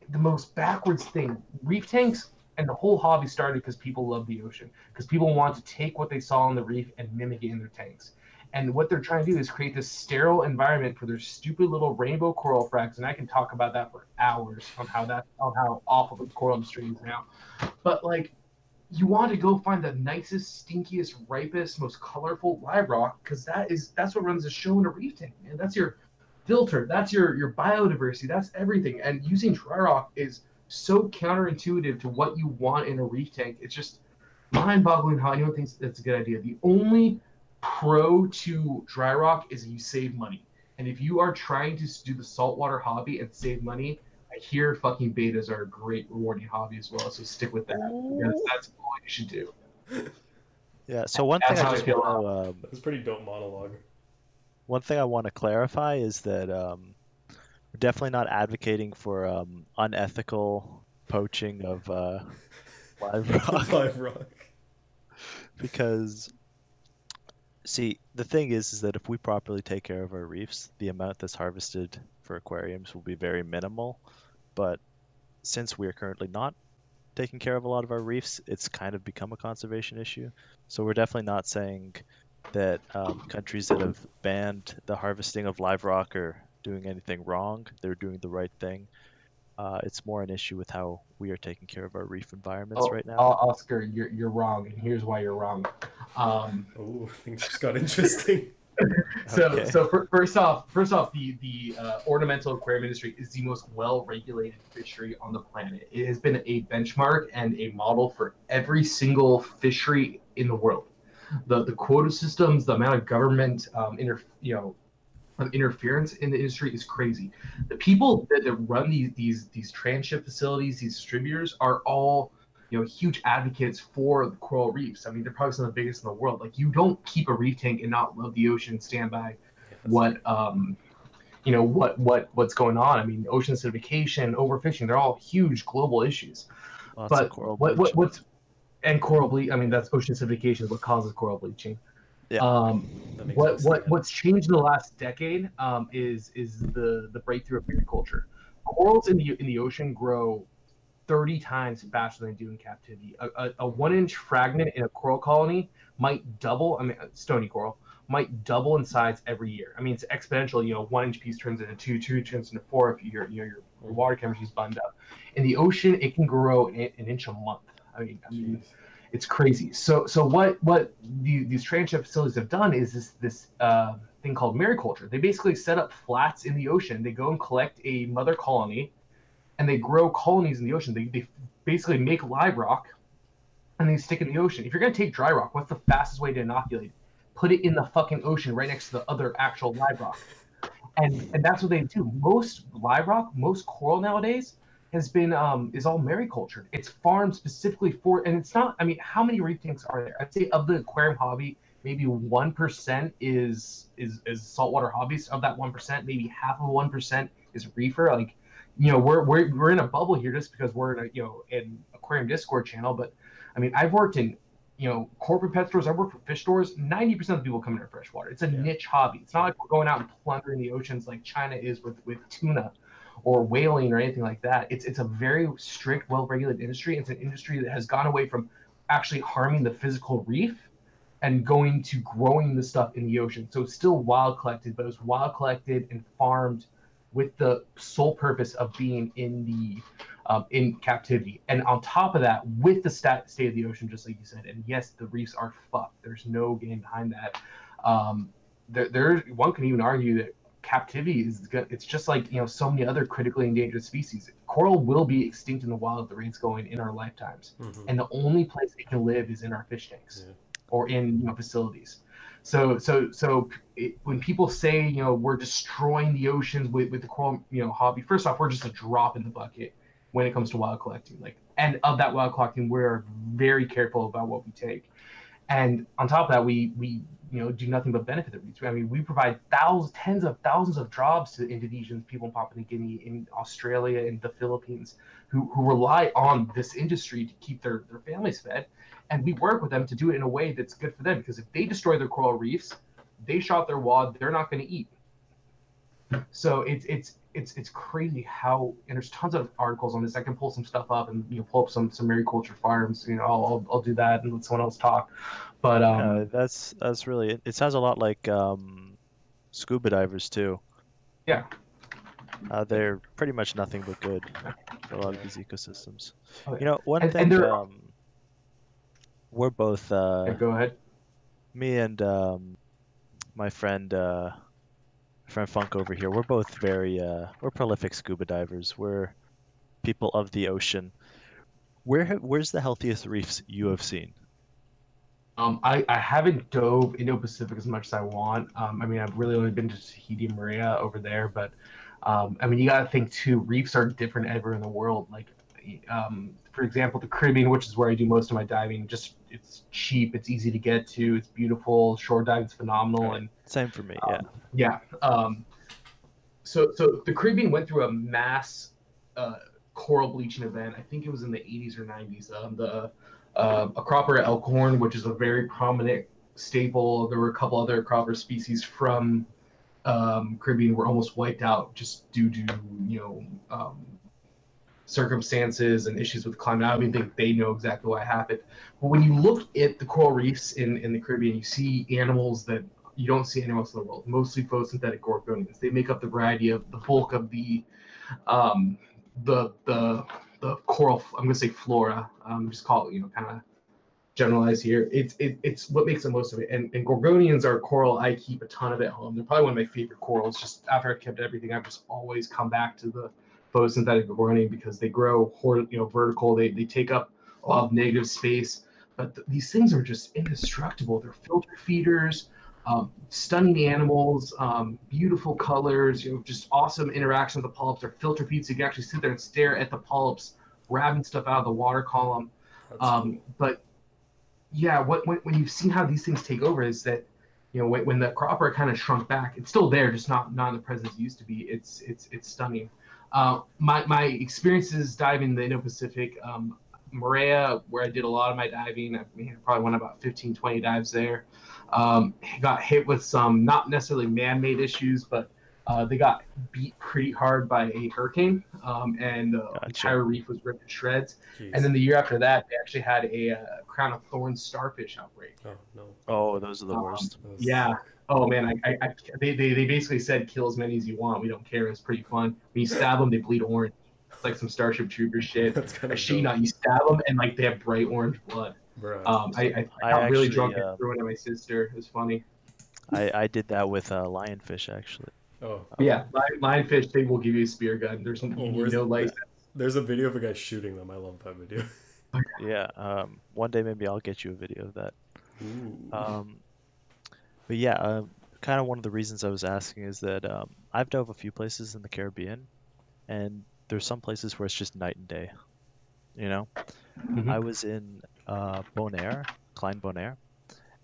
the most backwards thing. Reef tanks and the whole hobby started because people love the ocean, because people want to take what they saw on the reef and mimic it in their tanks. And what they're trying to do is create this sterile environment for their stupid little rainbow coral frags. And I can talk about that for hours on how awful the coral industry is now. But you want to go find the nicest, stinkiest, ripest, most colorful live rock, because that's what runs the show in a reef tank, man. That's your filter. That's your biodiversity. That's everything. And using dry rock is so counterintuitive to what you want in a reef tank. It's just mind-boggling how anyone thinks that's a good idea. The only pro to dry rock is you save money. And if you are trying to do the saltwater hobby and save money, I hear fucking betas are a great rewarding hobby as well. So stick with that. Because that's all you should do. Yeah. So one thing I just want to that's pretty dope monologue. One thing I want to clarify is that we're definitely not advocating for unethical poaching of live rock. Live rock. Because, see, the thing is that if we properly take care of our reefs, the amount that's harvested for aquariums will be very minimal. But since we are currently not taking care of a lot of our reefs, it's kind of become a conservation issue. So we're definitely not saying that countries that have banned the harvesting of live rock are doing anything wrong. They're doing the right thing. It's more an issue with how we are taking care of our reef environments right now. Oscar, you're wrong, and here's why you're wrong. Oh, things just got interesting. First off, the ornamental aquarium industry is the most well-regulated fishery on the planet. It has been a benchmark and a model for every single fishery in the world. the quota systems, the amount of government interference in the industry is crazy. The people that run these transship facilities, these distributors, are all huge advocates for the coral reefs. I mean, they're probably some of the biggest in the world. Like, you don't keep a reef tank and not love the ocean, stand by what's going on. I mean, ocean acidification, overfishing, they're all huge global issues. Lots of coral bleaching. And coral bleaching, I mean, that's ocean acidification is what causes coral bleaching. Yeah. What's changed in the last decade is the breakthrough of mariculture. Corals in the ocean grow 30 times faster than they do in captivity. A 1-inch fragment in a coral colony might double. I mean, stony coral might double in size every year. I mean, it's exponential. 1-inch piece turns into 2, 2 turns into 4 if your water chemistry is buttoned up. In the ocean, it can grow an inch a month. I mean, it's crazy. So what these transship facilities have done is this thing called mariculture. They basically set up flats in the ocean. They go and collect a mother colony, and they grow colonies in the ocean. They basically make live rock, and they stick it in the ocean. If you're gonna take dry rock, what's the fastest way to inoculate? Put it in the fucking ocean right next to the other actual live rock. And that's what they do. Most live rock, most coral nowadays has been is all maricultured. It's farmed specifically for, and it's not. I mean, how many reef tanks are there? I'd say of the aquarium hobby, maybe 1% is saltwater hobbies. Of that 1%, maybe half of 1% is reefer. Like, we're in a bubble here just because we're in an aquarium Discord channel. But I mean, I've worked in corporate pet stores. I've worked for fish stores. 90% of the people come into freshwater. It's a niche hobby. It's not like we're going out and plundering the oceans like China is with tuna or whaling or anything like that. It's a very strict, well-regulated industry. It's an industry that has gone away from actually harming the physical reef and going to growing the stuff in the ocean. So it's still wild collected, but it's wild collected and farmed with the sole purpose of being in captivity. And on top of that, with the state of the ocean, just like you said, and yes, the reefs are fucked. There's no game behind that. One can even argue that captivity it's just like so many other critically endangered species. Coral will be extinct in the wild at the rates going in our lifetimes, and the only place it can live is in our fish tanks or in facilities. So when people say we're destroying the oceans with the coral hobby, first off, we're just a drop in the bucket when it comes to wild collecting. And of that wild collecting, we're very careful about what we take. And on top of that, we do nothing but benefit the reefs. I mean, we provide tens of thousands of jobs to Indonesians, people in Papua New Guinea, in Australia, in the Philippines, who rely on this industry to keep their families fed. And we work with them to do it in a way that's good for them, because if they destroy their coral reefs, they shot their wad, they're not going to eat. So it's crazy how, and there's tons of articles on this. I can pull some stuff up and pull up some mariculture farms. I'll do that and let someone else talk. But that's really, it sounds a lot like scuba divers too. Yeah. They're pretty much nothing but good for a lot of these ecosystems. Oh, yeah. One thing we're both go ahead. Me and my friend Funk over here, we're both very we're prolific scuba divers. We're people of the ocean. Where's the healthiest reefs you have seen? I haven't dove Indo-Pacific as much as I want. I mean, I've really only been to Tahiti and Maria over there, but I mean, you gotta think too, reefs are different everywhere in the world. Like, for example, the Caribbean, which is where I do most of my diving, it's cheap, it's easy to get to, it's beautiful, shore diving's phenomenal. And same for me, So the Caribbean went through a mass coral bleaching event. I think it was in the 80s or 90s. A cropper elkhorn, which is a very prominent staple. There were a couple other cropper species from Caribbean were almost wiped out just due to circumstances and issues with climate. I don't even think they know exactly what happened. But when you look at the coral reefs in the Caribbean, you see animals that you don't see anywhere else in the world, mostly photosynthetic gorgonians. They make up the variety of the bulk of the coral, I'm going to say flora, just call it, kind of generalize here. It's what makes the most of it. And gorgonians are a coral I keep a ton of at home. They're probably one of my favorite corals. Just after I've kept everything, I've just always come back to the photosynthetic gorgonian because they grow vertical. They take up a lot of negative space. but these things are just indestructible. They're filter feeders, stunning animals, beautiful colors, just awesome interaction with the polyps. They're filter feeds, so you can actually sit there and stare at the polyps, grabbing stuff out of the water column. But yeah, when you've seen how these things take over is that, when the cropper kind of shrunk back, it's still there, just not in the presence it used to be. It's stunning. My experiences diving in the Indo-Pacific, Moorea, where I did a lot of my diving, I probably went about 15, 20 dives there. Got hit with some not necessarily man-made issues, but they got beat pretty hard by a hurricane, and the entire reef was ripped to shreds. Jeez. And then the year after that, they actually had a crown of thorns starfish outbreak. Oh no! Oh, those are the worst. Yeah. Oh man, they basically said kill as many as you want. We don't care. It's pretty fun. When you stab them, they bleed orange. It's like some Starship Trooper shit. I shit you not, you stab them and like they have bright orange blood. I got really drunk and threw it at my sister. It was funny. I did that with lionfish actually. Oh. Yeah, lionfish, they will give you a spear gun. There's no license. There's a video of a guy shooting them. I love that video. Yeah. One day maybe I'll get you a video of that. But yeah, kind of one of the reasons I was asking is that I've dove a few places in the Caribbean, and there's some places where it's just night and day. I was in Bonaire, Klein Bonaire,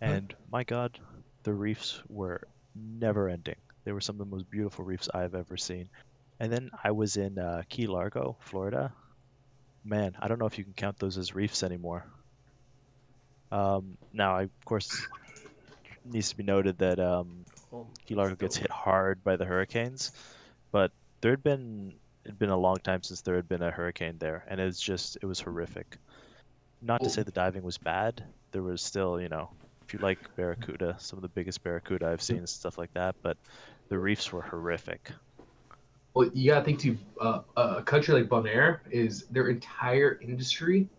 and my God, the reefs were never ending. They were some of the most beautiful reefs I've ever seen. And then I was in Key Largo, Florida. Man, I don't know if you can count those as reefs anymore. Now, of course, needs to be noted that Key Largo gets hit hard by the hurricanes, but it'd been a long time since there had been a hurricane there, and it was horrific. Not to say the diving was bad. There was still, if you like barracuda, some of the biggest barracuda I've seen and stuff like that, but the reefs were horrific. Well, you gotta think too. A country like Bonaire their entire industry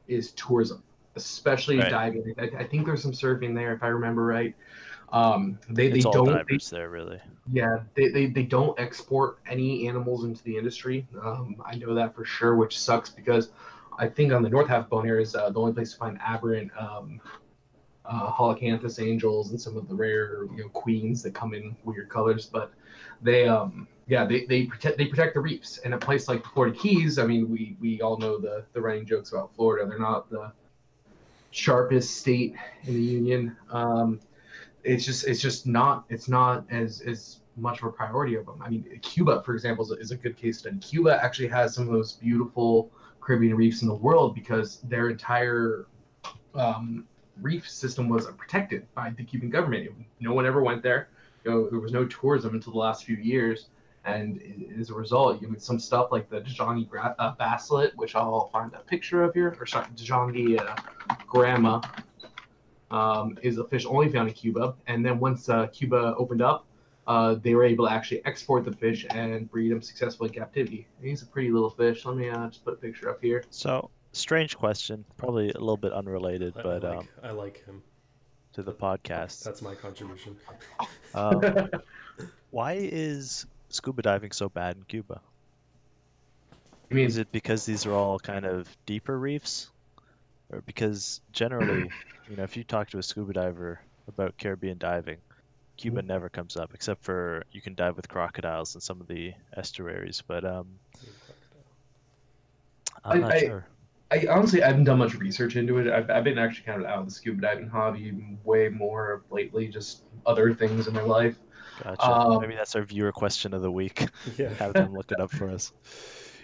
is tourism, especially diving. I think there's some surfing there, if I remember right. It's all divers there, really. Yeah, they don't export any animals into the industry. I know that for sure, which sucks because I think on the north half of Bonaire is the only place to find aberrant holocanthus angels and some of the rare queens that come in weird colors. But they protect the reefs. And a place like the Florida Keys, I mean, we all know the running jokes about Florida. They're not the sharpest state in the union. It's not as much of a priority of them. I mean, Cuba, for example, is a good case study. Cuba actually has some of the most beautiful Caribbean reefs in the world because their entire reef system was protected by the Cuban government. No one ever went there. There was no tourism until the last few years, and as a result, some stuff like the Djangi basslet, which I'll find a picture of here, or sorry, Djangi grama, is a fish only found in Cuba. And then once Cuba opened up, they were able to actually export the fish and breed them successfully in captivity. And he's a pretty little fish. Let me just put a picture up here. So, strange question, probably a little bit unrelated, but I like him. To the podcast. That's my contribution. Why is scuba diving so bad in Cuba? I mean, is it because these are all kind of deeper reefs? Or because generally, if you talk to a scuba diver about Caribbean diving, Cuba never comes up, except for you can dive with crocodiles in some of the estuaries, but I'm not sure. I honestly haven't done much research into it. I've been actually kind of out of the scuba diving hobby way more lately, just other things in my life. Gotcha. Maybe that's our viewer question of the week. Yeah. Have them look it up for us.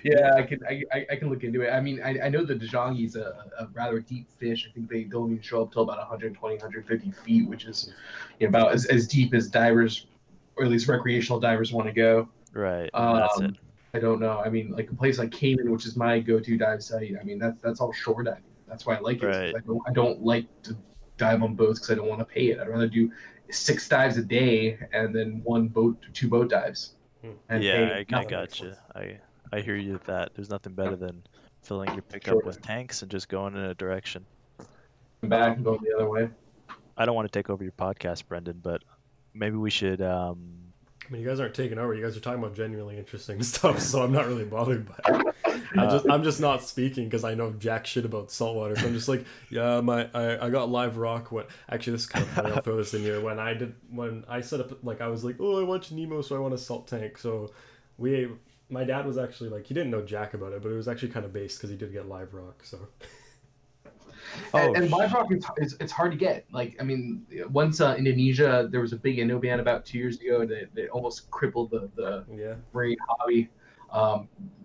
Yeah, I can look into it. I mean, I know the Djangi is a rather deep fish. I think they don't even show up till about 120, 150 feet, which is about as deep as divers, or at least recreational divers, want to go. Right. That's it. I don't know. I mean, like a place like Cayman, which is my go-to dive site. I mean, that's all shore diving. That's why I like it. Right. I don't like to dive on boats because I don't want to pay it. I'd rather do 6 dives a day and then 2 boat dives. Yeah, I gotcha. I hear you with that. There's nothing better than filling your pickup with tanks and just going in a direction. Come back and go the other way. I don't want to take over your podcast, Brendan, but maybe we should I mean, you guys aren't taking over. You guys are talking about genuinely interesting stuff, so I'm not really bothered by it. I'm just not speaking because I know jack shit about saltwater. So I'm just like, yeah, I got live rock. What? Actually, this is kind of funny. I'll throw this in here. When I set up, like, I was like, oh, I watched Nemo, so I want a salt tank. So my dad was actually like, he didn't know jack about it, but it was actually kind of based because he did get live rock. So. And live rock it's hard to get. Like, I mean, once Indonesia, there was a big Indo ban about 2 years ago that almost crippled the marine hobby.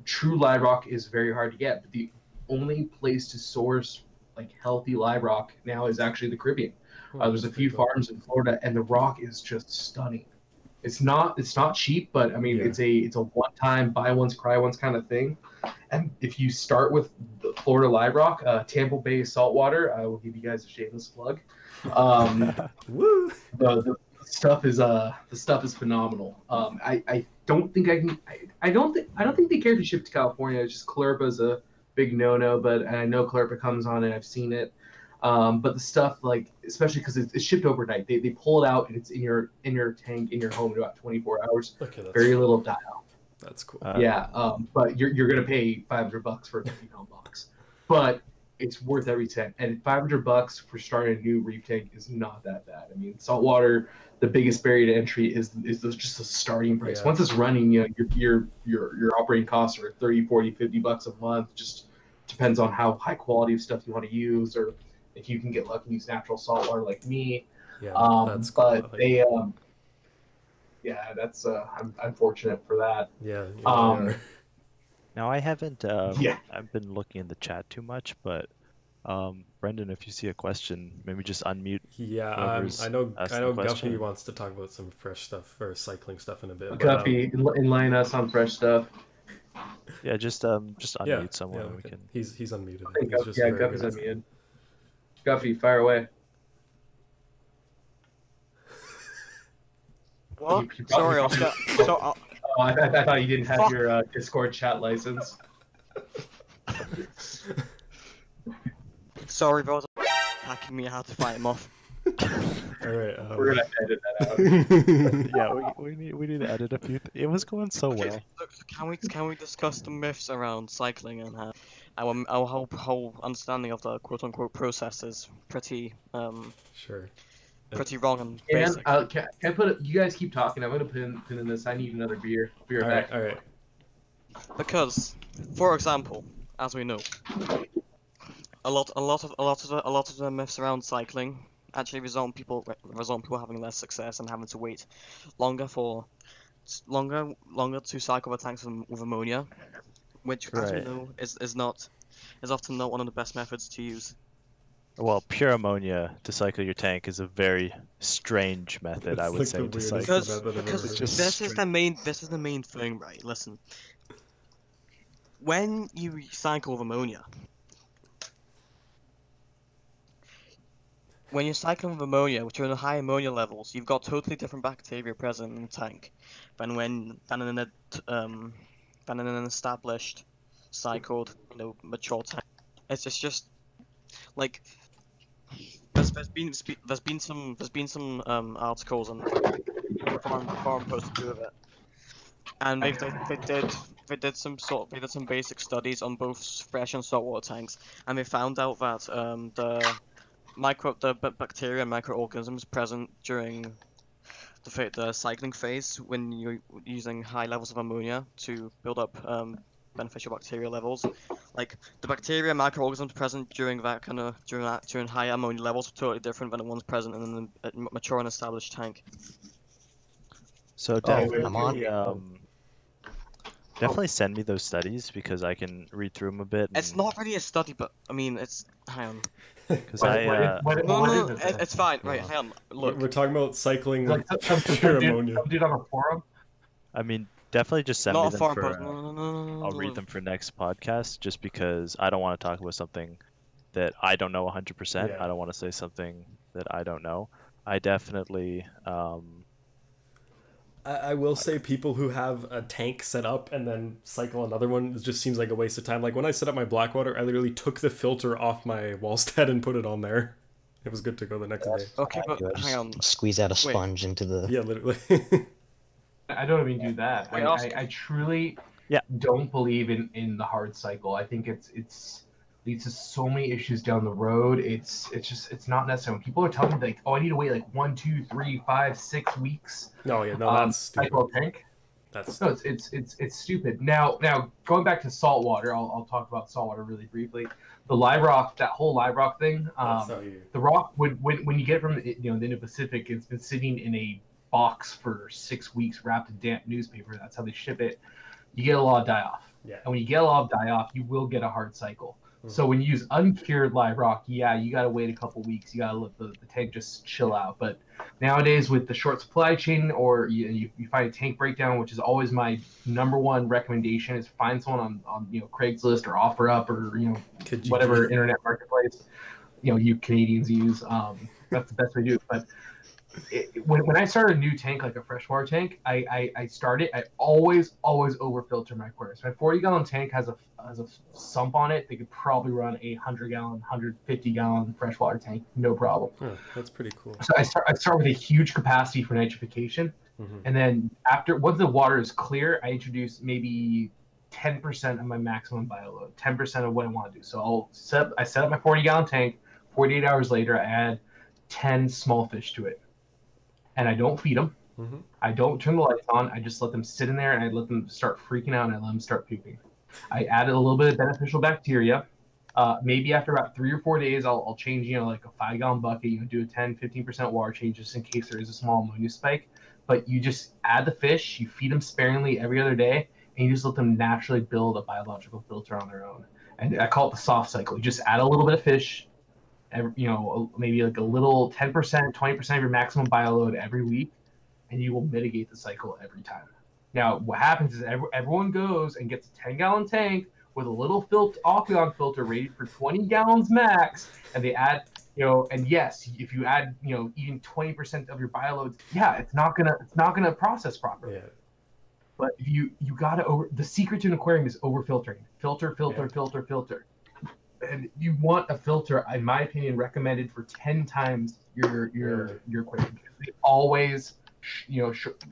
True live rock is very hard to get, but the only place to source like healthy live rock now is actually the Caribbean. There's a few farms in Florida, and the rock is just stunning. It's not cheap, but I mean, it's a one-time buy once, cry once kind of thing. And if you start with the Florida live rock, Tampa Bay Saltwater, I will give you guys a shameless plug. Woo! The stuff is phenomenal. I don't think they care if you ship to California. It's just Clerpa is a big no-no, but I know Clerpa comes on and I've seen it. But the stuff, like, especially because it's shipped overnight, they pull it out and it's in your tank in your home in about 24 hours. Okay, very little die-off. That's cool. But you're gonna pay $500 for a 50-pound box, but it's worth every cent. And $500 for starting a new reef tank is not that bad. I mean, saltwater, the biggest barrier to entry is just a starting price. Yeah. Once it's running, you know, your operating costs are 30, 40, $50 a month. Just depends on how high quality of stuff you want to use, or if you can get lucky and use natural saltwater like me. Yeah, that's cool. But they that's I'm fortunate for that. Yeah. Now I haven't I've been looking in the chat too much, but Brendan, if you see a question, maybe just unmute. Yeah, I know Ghuffy wants to talk about some fresh stuff or cycling stuff in a bit. Ghuffy, enlighten us on fresh stuff. Yeah, just unmute someone. Yeah, we can. He's unmuted. Ghuffy's unmuted. Ghuffy, fire away. What? Sorry, Oscar. I thought you didn't have your Discord chat license. Sorry, bro. Hacking me. I had to fight him off. All right. We're gonna edit that Yeah, out. we need to edit a few. It was going so well. Look, can we discuss the myths around cycling and our whole understanding of the quote unquote process is pretty pretty wrong and basic. Can I put it? You guys keep talking. I'm gonna pin in this. I need another beer. I'll be right back. All right. Because, for example, as we know, a lot of the myths around cycling actually result in people having less success and having to wait longer to cycle the tanks with ammonia, which as we know is often not one of the best methods to use. Well, pure ammonia to cycle your tank is a very strange method, I would say, to cycle. Because this is the main thing, right? Listen, when you cycle with ammonia, which are in high ammonia levels, you've got totally different bacteria present in the tank than in an established, cycled, mature tank. It's just like there's been some articles and forum posts to do with it, and they did some basic studies on both fresh and saltwater tanks, and they found out that the bacteria and microorganisms present during the cycling phase when you're using high levels of ammonia to build up beneficial bacteria levels, like the bacteria and microorganisms present during high ammonia levels are totally different than the ones present in a mature and established tank. So definitely send me those studies because I can read through them a bit. It's not really a study, but I mean it's hang on. Because it's fine. Right, hang on. Look, we're talking about cycling pure ammonia. Did on a forum? I mean, definitely just send me them for. No. I'll read them for next podcast, just because I don't want to talk about something that I don't know 100%. Yeah. I don't want to say something that I don't know. I definitely. I will say people who have a tank set up and then cycle another one, it just seems like a waste of time. Like when I set up my Blackwater, I literally took the filter off my wallstead and put it on there. It was good to go the next day. Okay, but hang on. Squeeze out a sponge into the... Yeah, literally. I don't even do that. Wait, I truly don't believe in the hard cycle. I think it's leads to so many issues down the road. It's not necessary. When people are telling me like, oh, I need to wait like 1, 2, 3, 5, 6 weeks. No, yeah, no, that's stupid. Cycle a tank. That's no, it's stupid. Now going back to saltwater, I'll talk about saltwater really briefly. The live rock, that whole live rock thing. The rock when you get it from the Indo-Pacific, it's been sitting in a box for 6 weeks wrapped in damp newspaper. That's how they ship it. You get a lot of die off. Yeah. And when you get a lot of die off, you will get a hard cycle. So when you use uncured live rock, yeah, you got to wait a couple weeks. You got to let the tank just chill out. But nowadays with the short supply chain, or you find a tank breakdown, which is always my #1 recommendation, is find someone on Craigslist or OfferUp or whatever internet marketplace you Canadians use. That's the best way to do it. But when I start a new tank, like a freshwater tank, I always overfilter my aquariums. My 40-gallon tank has a sump on it. They could probably run a 100-gallon, 150-gallon freshwater tank, no problem. Oh, that's pretty cool. So I start with a huge capacity for nitrification, and then once the water is clear, I introduce maybe 10% of my maximum bioload, 10% of what I want to do. So I set up my 40-gallon tank. 48 hours later, I add 10 small fish to it. And I don't feed them. I don't turn the lights on. I just let them sit in there, and I let them start freaking out, and I let them start pooping. I added a little bit of beneficial bacteria. Maybe after about 3 or 4 days, I'll change, like a 5-gallon bucket, do a 10-15% water change just in case there is a small ammonia spike. But you just add the fish, you feed them sparingly every other day, and you just let them naturally build a biological filter on their own. And I call it the soft cycle. You just add a little bit of fish, maybe like a little 10%, 20% of your maximum bioload every week, and you will mitigate the cycle every time. Now, what happens is everyone goes and gets a 10-gallon tank with a little Aquilon filter rated for 20 gallons max, and they add, and yes, if you add, even 20% of your bioloads, yeah, it's not gonna process properly. Yeah. But you gotta the secret to an aquarium is overfiltering. Filter. And you want a filter, in my opinion, recommended for 10 times your aquarium. They always,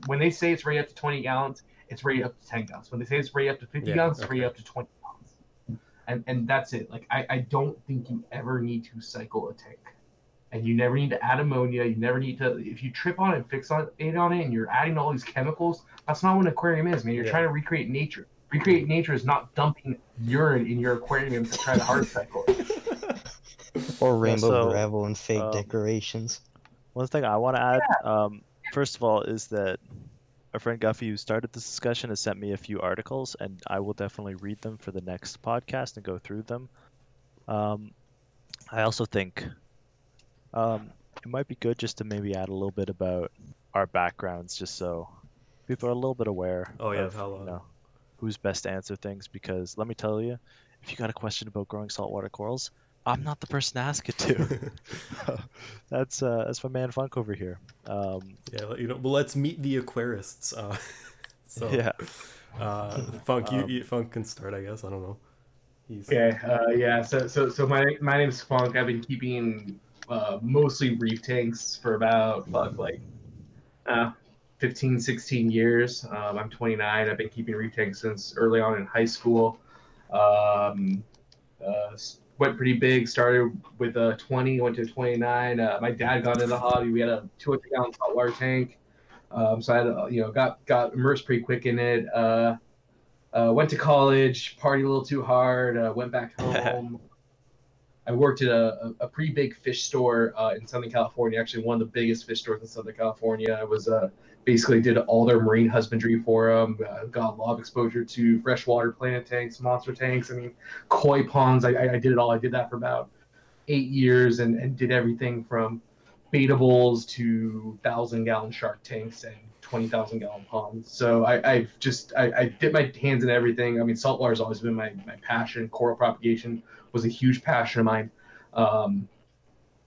when they say it's rated up to 20 gallons, it's rated up to 10 gallons. When they say it's rated up to 50 gallons, it's rated up to 20 gallons. And that's it. Like I don't think you ever need to cycle a tank. And you never need to add ammonia. You never need to, if you trip on it and fixate on it and you're adding all these chemicals, that's not what an aquarium is, man. You're trying to recreate nature. Recreate nature is not dumping urine in your aquarium to try to hard cycle it. Or rainbow gravel and fake decorations. One thing I want to add, first of all, is that our friend Ghuffy, who started this discussion, has sent me a few articles, and I will definitely read them for the next podcast and go through them. I also think it might be good just to maybe add a little bit about our backgrounds, just so people are a little bit aware of who's best to answer things. Because let me tell you, if you got a question about growing saltwater corals, I'm not the person to ask it to. That's my man Funk over here. Well, let's meet the aquarists. Funk, Funk can start, I guess. I don't know. So my name's Funk. I've been keeping mostly reef tanks for about 15, 16 years. I'm 29. I've been keeping reef tanks since early on in high school. Went pretty big. Started with a 20, went to 29. My dad got into the hobby. We had a 200-gallon saltwater tank. So I had, got immersed pretty quick in it. Went to college, partied a little too hard. Went back home. I worked at a pretty big fish store in Southern California. Actually, one of the biggest fish stores in Southern California. I was basically did all their marine husbandry for them. Got a lot of exposure to freshwater plant tanks, monster tanks. I mean, koi ponds. I did it all. I did that for about 8 years and did everything from betables to 1,000-gallon shark tanks and 20,000-gallon ponds. So I dip my hands in everything. I mean, saltwater has always been my passion. Coral propagation was a huge passion of mine.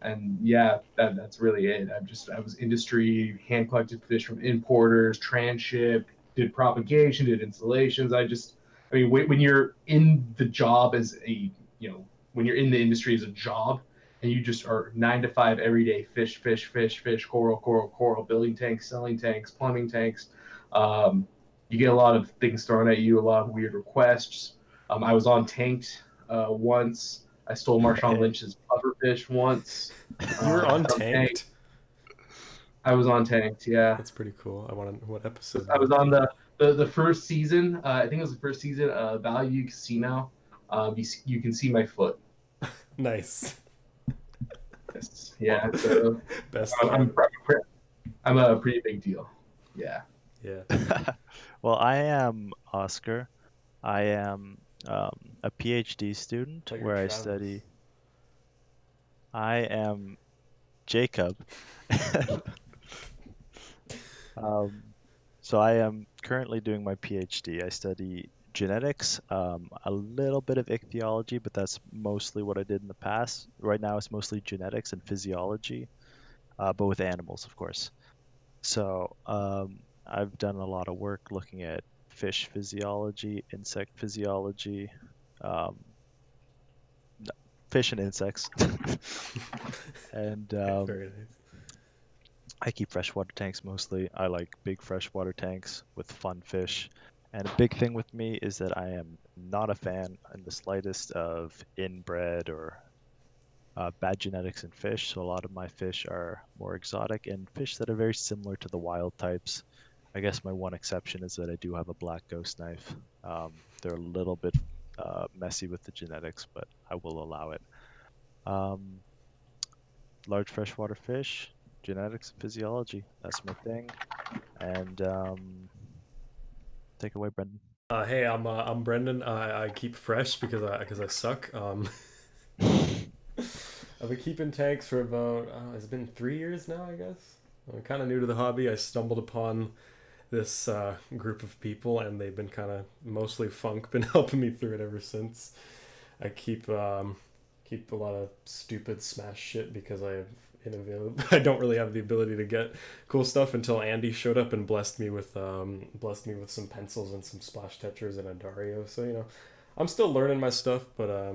And yeah, that's really it. I was industry, hand collected fish from importers, transship, did propagation, did installations. When you're in the job as when you're in the industry as a job and you just are 9 to 5 every day, fish, coral, building tanks, selling tanks, plumbing tanks, You get a lot of things thrown at you, a lot of weird requests. I was on tanked once. I stole Marshawn Lynch's pufferfish once. You were on Tanked. tanked? I was on tanked, yeah. That's pretty cool. I want to. What episode? I was on the first season. I think it was the first season of Value Casino. You can see my foot. Nice. Yeah. So Best. I'm a pretty big deal. Yeah. Yeah. Well, I am Oscar. I am a PhD student where I study. I am Jacob. So I am currently doing my PhD. I study genetics, a little bit of ichthyology, but that's mostly what I did in the past. Right now it's mostly genetics and physiology, but with animals, of course. So I've done a lot of work looking at fish physiology, insect physiology, fish and insects. And Very nice. I keep freshwater tanks mostly. I like big freshwater tanks with fun fish. And a big thing with me is that I am not a fan in the slightest of inbred or bad genetics in fish. So a lot of my fish are more exotic and fish that are very similar to the wild types. I guess my one exception is that I do have a black ghost knife. They're a little bit messy with the genetics, but I will allow it. Large freshwater fish, genetics and physiology. That's my thing. And take it away, Brendan. Hey, I'm Brendan. I keep fresh because I suck. I've been keeping tanks for about it's been 3 years now, I guess. I'm kind of new to the hobby. I stumbled upon this group of people, and they've been kind of mostly Funk, been helping me through it ever since. I keep a lot of stupid smash shit because I don't really have the ability to get cool stuff until Andy showed up and blessed me with some pencils and some splash tetras and a Dario. So I'm still learning my stuff, but I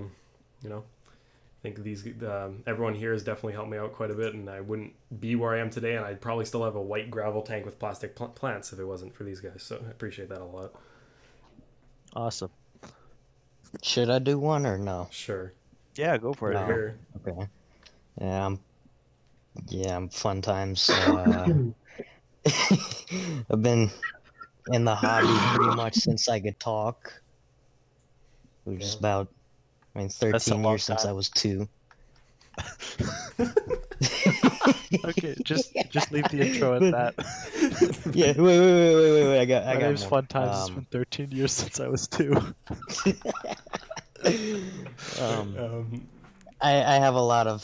think everyone here has definitely helped me out quite a bit, and I wouldn't be where I am today, and I'd probably still have a white gravel tank with plastic plants if it wasn't for these guys. So I appreciate that a lot. Awesome. Should I do one or no? Sure. Yeah, go for it. No. Here. Okay. I'm fun times. I've been in the hobby pretty much since I could talk. Which is about, 13 years since I was 2. Okay, just leave the intro at that. Yeah, wait. I got My name's more. Fun Times. It's been 13 years since I was 2. I have a lot of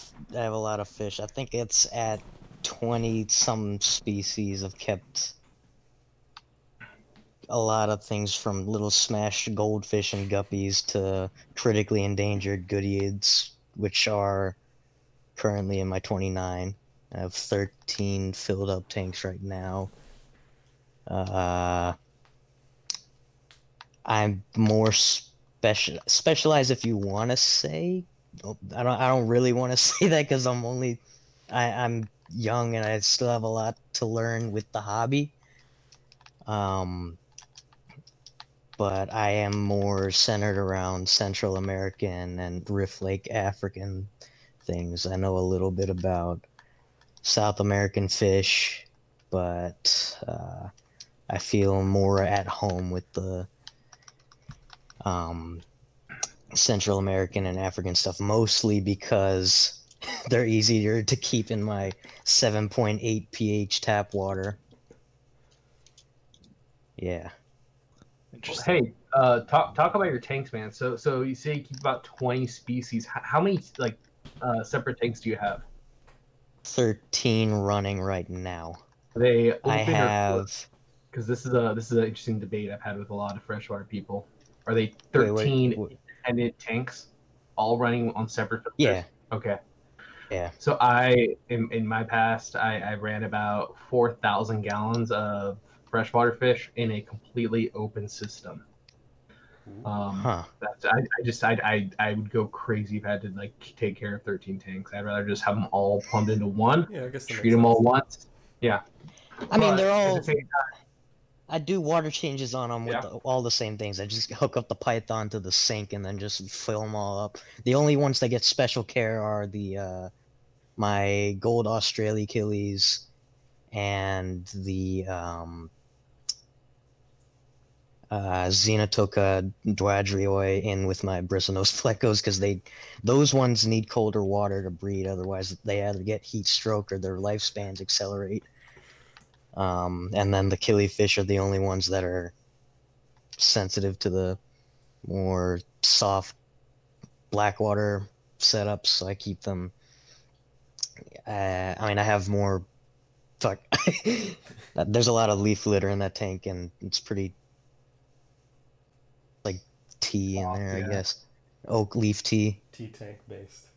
fish. I think it's at 20 some species. I've kept a lot of things from little smashed goldfish and guppies to critically endangered goodeids, which are currently in my 29. I have 13 filled up tanks right now. I'm more specialized, if you want to say. I don't really want to say that because I'm young and I still have a lot to learn with the hobby. But I am more centered around Central American and Rift Lake African things. I know a little bit about South American fish, but I feel more at home with the Central American and African stuff, mostly because they're easier to keep in my 7.8 pH tap water. Yeah. Hey, talk about your tanks, man. So you say you keep about 20 species. How many separate tanks do you have? 13 running right now. Are they open I have, because this is an interesting debate I've had with a lot of freshwater people. Are they 13 independent tanks, all running on separate filters? Yeah. Okay. Yeah. So in my past, I ran about 4,000 gallons of freshwater fish in a completely open system. I would go crazy if I had to take care of 13 tanks. I'd rather just have them all plumbed into one. Yeah, I guess that treat them all once. Yeah. I mean, they're all. I do water changes on them with Yeah. all the same things. I just hook up the python to the sink and then just fill them all up. The only ones that get special care are the my gold Australicales and the Xenotoca duadrioi in with my bristlenose fleckos because those ones need colder water to breed. Otherwise, they either get heat stroke or their lifespans accelerate. And then the killifish are the only ones that are sensitive to the more soft blackwater setups. So I keep them. I mean, I have more. Fuck. There's a lot of leaf litter in that tank, and it's pretty. Like tea in there, yeah. I guess. Oak leaf tea. Tea tank based.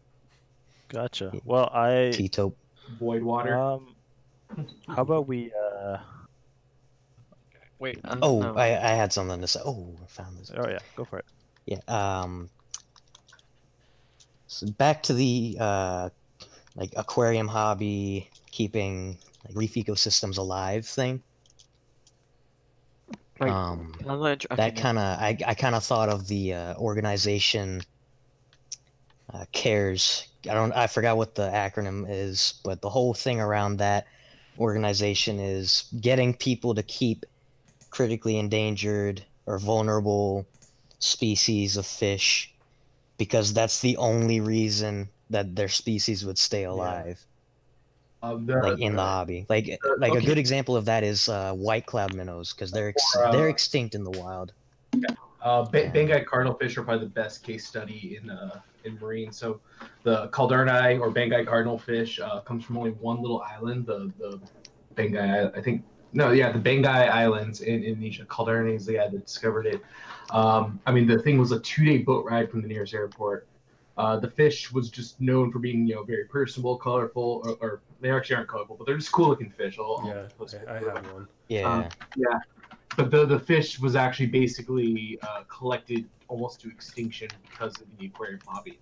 Gotcha. Well, I Tea taupe. Void water. How about we Wait. Oh, no. I had something to say. Oh, I found this. Oh yeah, go for it. Yeah. So back to the like aquarium hobby, keeping like reef ecosystems alive thing. Wait, That kind of I kind of thought of the organization CARES. I forgot what the acronym is, but the whole thing around that organization is getting people to keep critically endangered or vulnerable species of fish because that's the only reason that their species would stay alive. Like in the hobby, like a okay. good example of that is white cloud minnows because they're extinct in the wild. Banggai cardinalfish are probably the best case study in marine. So the Calderni or Banggai cardinalfish comes from only one little island, the Banggai, I think. No, yeah, the Banggai Islands in Indonesia. Calderni is the guy that discovered it. I mean, the thing was a 2-day boat ride from the nearest airport. The fish was just known for being, very personable, colorful, or they actually aren't colorful, but they're just cool-looking fish. I have one. Yeah. Yeah. But the fish was actually basically collected almost to extinction because of the aquarium hobby.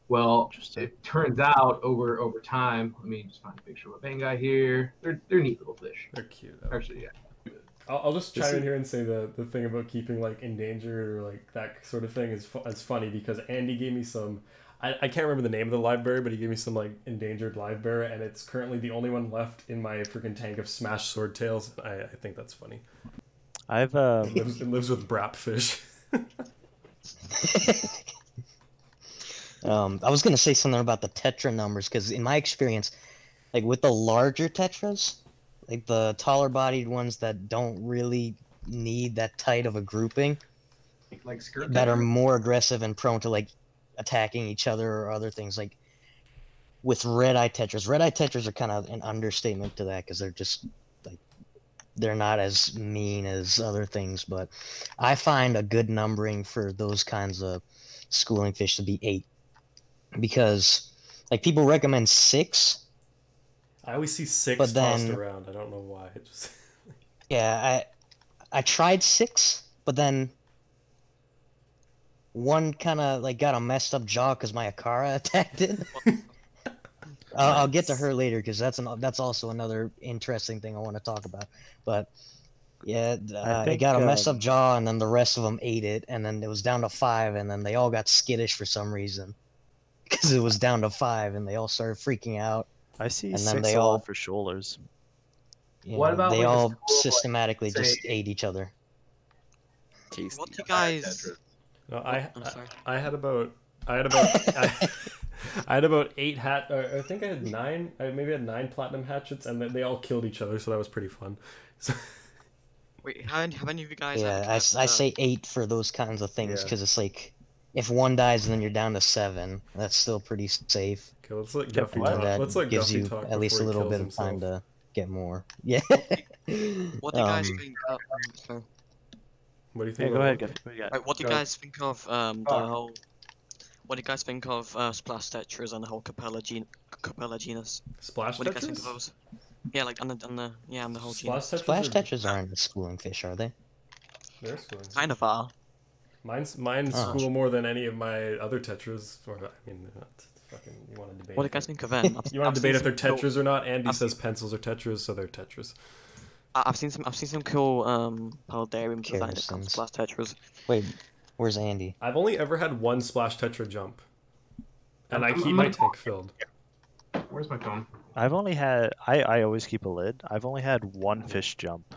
Well, it turns out over time. Let me just find a picture of a Banggai here. They're neat little fish. They're cute. Actually, yeah. I'll just chime in here and say the thing about keeping like endangered or like that sort of thing is funny because Andy gave me some. I can't remember the name of the liveberry, but he gave me some like endangered liveberry, and it's currently the only one left in my freaking tank of smashed swordtails. I think that's funny. I've It lives with brap fish. I was gonna say something about the Tetra numbers because in my experience, like with the larger Tetras, like the taller bodied ones that don't really need that tight of a grouping, like skirt that are more aggressive and prone to like attacking each other or other things, like with red-eye Tetras are kind of an understatement to that because they're just like they're not as mean as other things, but I find a good numbering for those kinds of schooling fish to be 8 because like people recommend 6. I always see 6 but then, tossed around. I don't know why. It just yeah, I tried 6, but then one kind of like got a messed up jaw because my Akara attacked it. I'll get to her later because that's also another interesting thing I want to talk about. But yeah, it got a messed up jaw, and then the rest of them ate it, and then it was down to 5, and then they all got skittish for some reason because it was down to 5, and they all started freaking out. I see and 6 then they a all lot for shoalers. What about they like all school, systematically like, just ate each other. What do you guys? No, I had about I had about 8 I think I had 9. I maybe had 9 platinum hatchets, and they all killed each other, so that was pretty fun. So... Wait, have any of you guys? Yeah, I say 8 for those kinds of things because it's like if one dies, then you're down to 7. That's still pretty safe. Okay, let's let Ghuffy talk. That Let's let gives Ghuffy you talk at least a before he little bit of kills time himself. to get more. Yeah. What do you guys think? What do you think? Yeah, go ahead, Ghuffy. What do you guys think of the whole? What do you guys think of Splash Tetras and the whole Capella genus? Splash What do you guys think of Tetras? those? Yeah, like on the whole Splash genus. Splash Tetras aren't a schooling fish, are they? They're schooling. Kind of are. Mine's school more than any of my other Tetras. Or I mean, fucking. You want to debate? What do you guys think of them? You want to debate if they're Tetras or not? Andy says pencils are Tetras, so they're Tetras. I've seen some cool paludarium design that comes splash tetras. Wait, where's Andy? I've only ever had one splash tetra jump, and I keep my tank filled. Where's my phone? I've only had. I always keep a lid. I've only had one fish jump,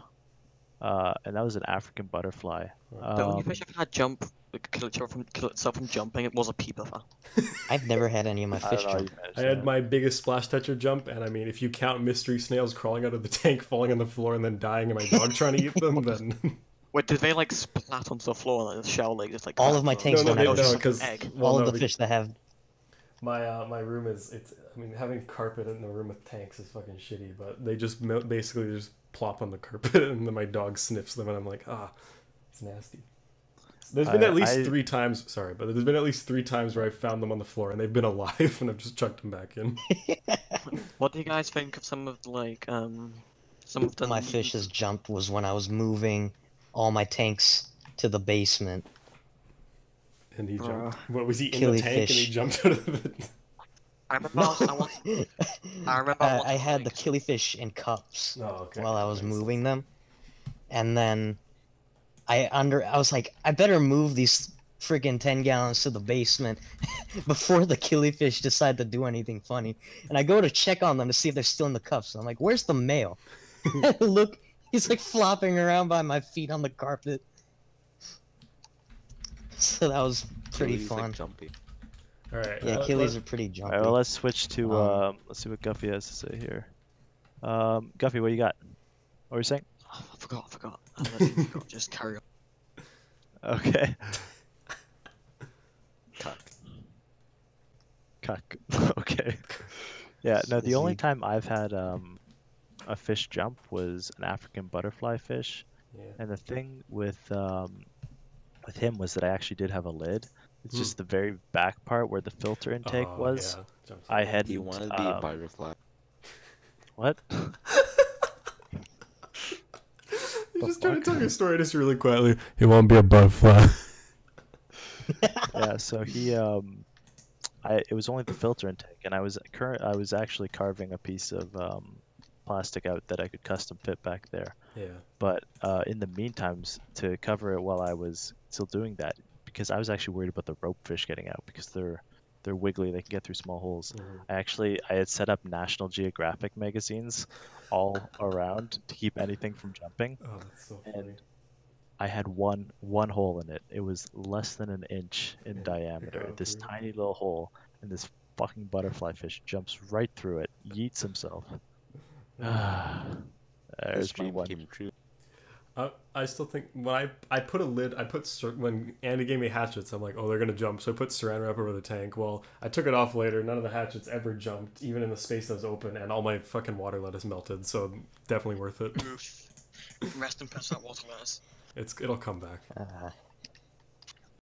and that was an African butterfly. The only fish I've had jump kill itself from jumping. It was a peeper. I've never had any of my fish jump. I had my biggest splash tetra jump, and I mean, if you count mystery snails crawling out of the tank, falling on the floor, and then dying, and my dog trying to eat them, then. Wait, did they like splat onto the floor like the shell like just like? All of my tanks don't have because all of the fish that have. My room is I mean, having carpet in a room with tanks is fucking shitty, but they just basically just plop on the carpet, and then my dog sniffs them, and I'm like, it's nasty. There's been at least 3 times. Sorry, but there's been at least 3 times where I found them on the floor, and they've been alive, and I've just chucked them back in. What do you guys think of some of the my fish's jump was when I was moving all my tanks to the basement. And he jumped. What was he in the tank? And he jumped out of it. I remember. I had the killifish in cups while I was moving them, and then I was like, I better move these friggin' 10 gallons to the basement before the killifish decide to do anything funny. And I go to check on them to see if they're still in the cups. So I'm like, where's the male? Look, he's like flopping around by my feet on the carpet. So that was pretty fun. Like jumpy. All right. Yeah, killies are pretty jumpy. All right, well, let's switch to let's see what Ghuffy has to say here. Ghuffy, what you got? What were you saying? I forgot. Just carry on. Okay. Cuck. Okay. Yeah, no, the only time I've had a fish jump was an African butterfly fish. Yeah. And the thing with him was that I actually did have a lid. It's just the very back part where the filter intake was. Yeah. I had. You wanted to be a butterfly. What? You're just trying to tell your story just really quietly. You won't be a butterfly. Yeah, so he it was only the filter intake, and I was actually carving a piece of plastic out that I could custom fit back there. Yeah. But in the meantime, to cover it while I was still doing that, because I was actually worried about the rope fish getting out because they're wiggly, they can get through small holes. I had set up National Geographic magazines all around to keep anything from jumping. Oh, that's so funny. And I had one hole in it. It was less than an inch in diameter. This tiny little hole, and this fucking butterfly fish jumps right through it, yeets himself. There's my one. Came true. I still think when I put a lid, when Andy gave me hatchets, I'm like, oh, they're gonna jump, so I put saran wrap over the tank. Well, I took it off later. None of the hatchets ever jumped, even in the space that was open, and all my fucking water lettuce melted. So definitely worth it. Rest in peace, that water lettuce. It'll come back.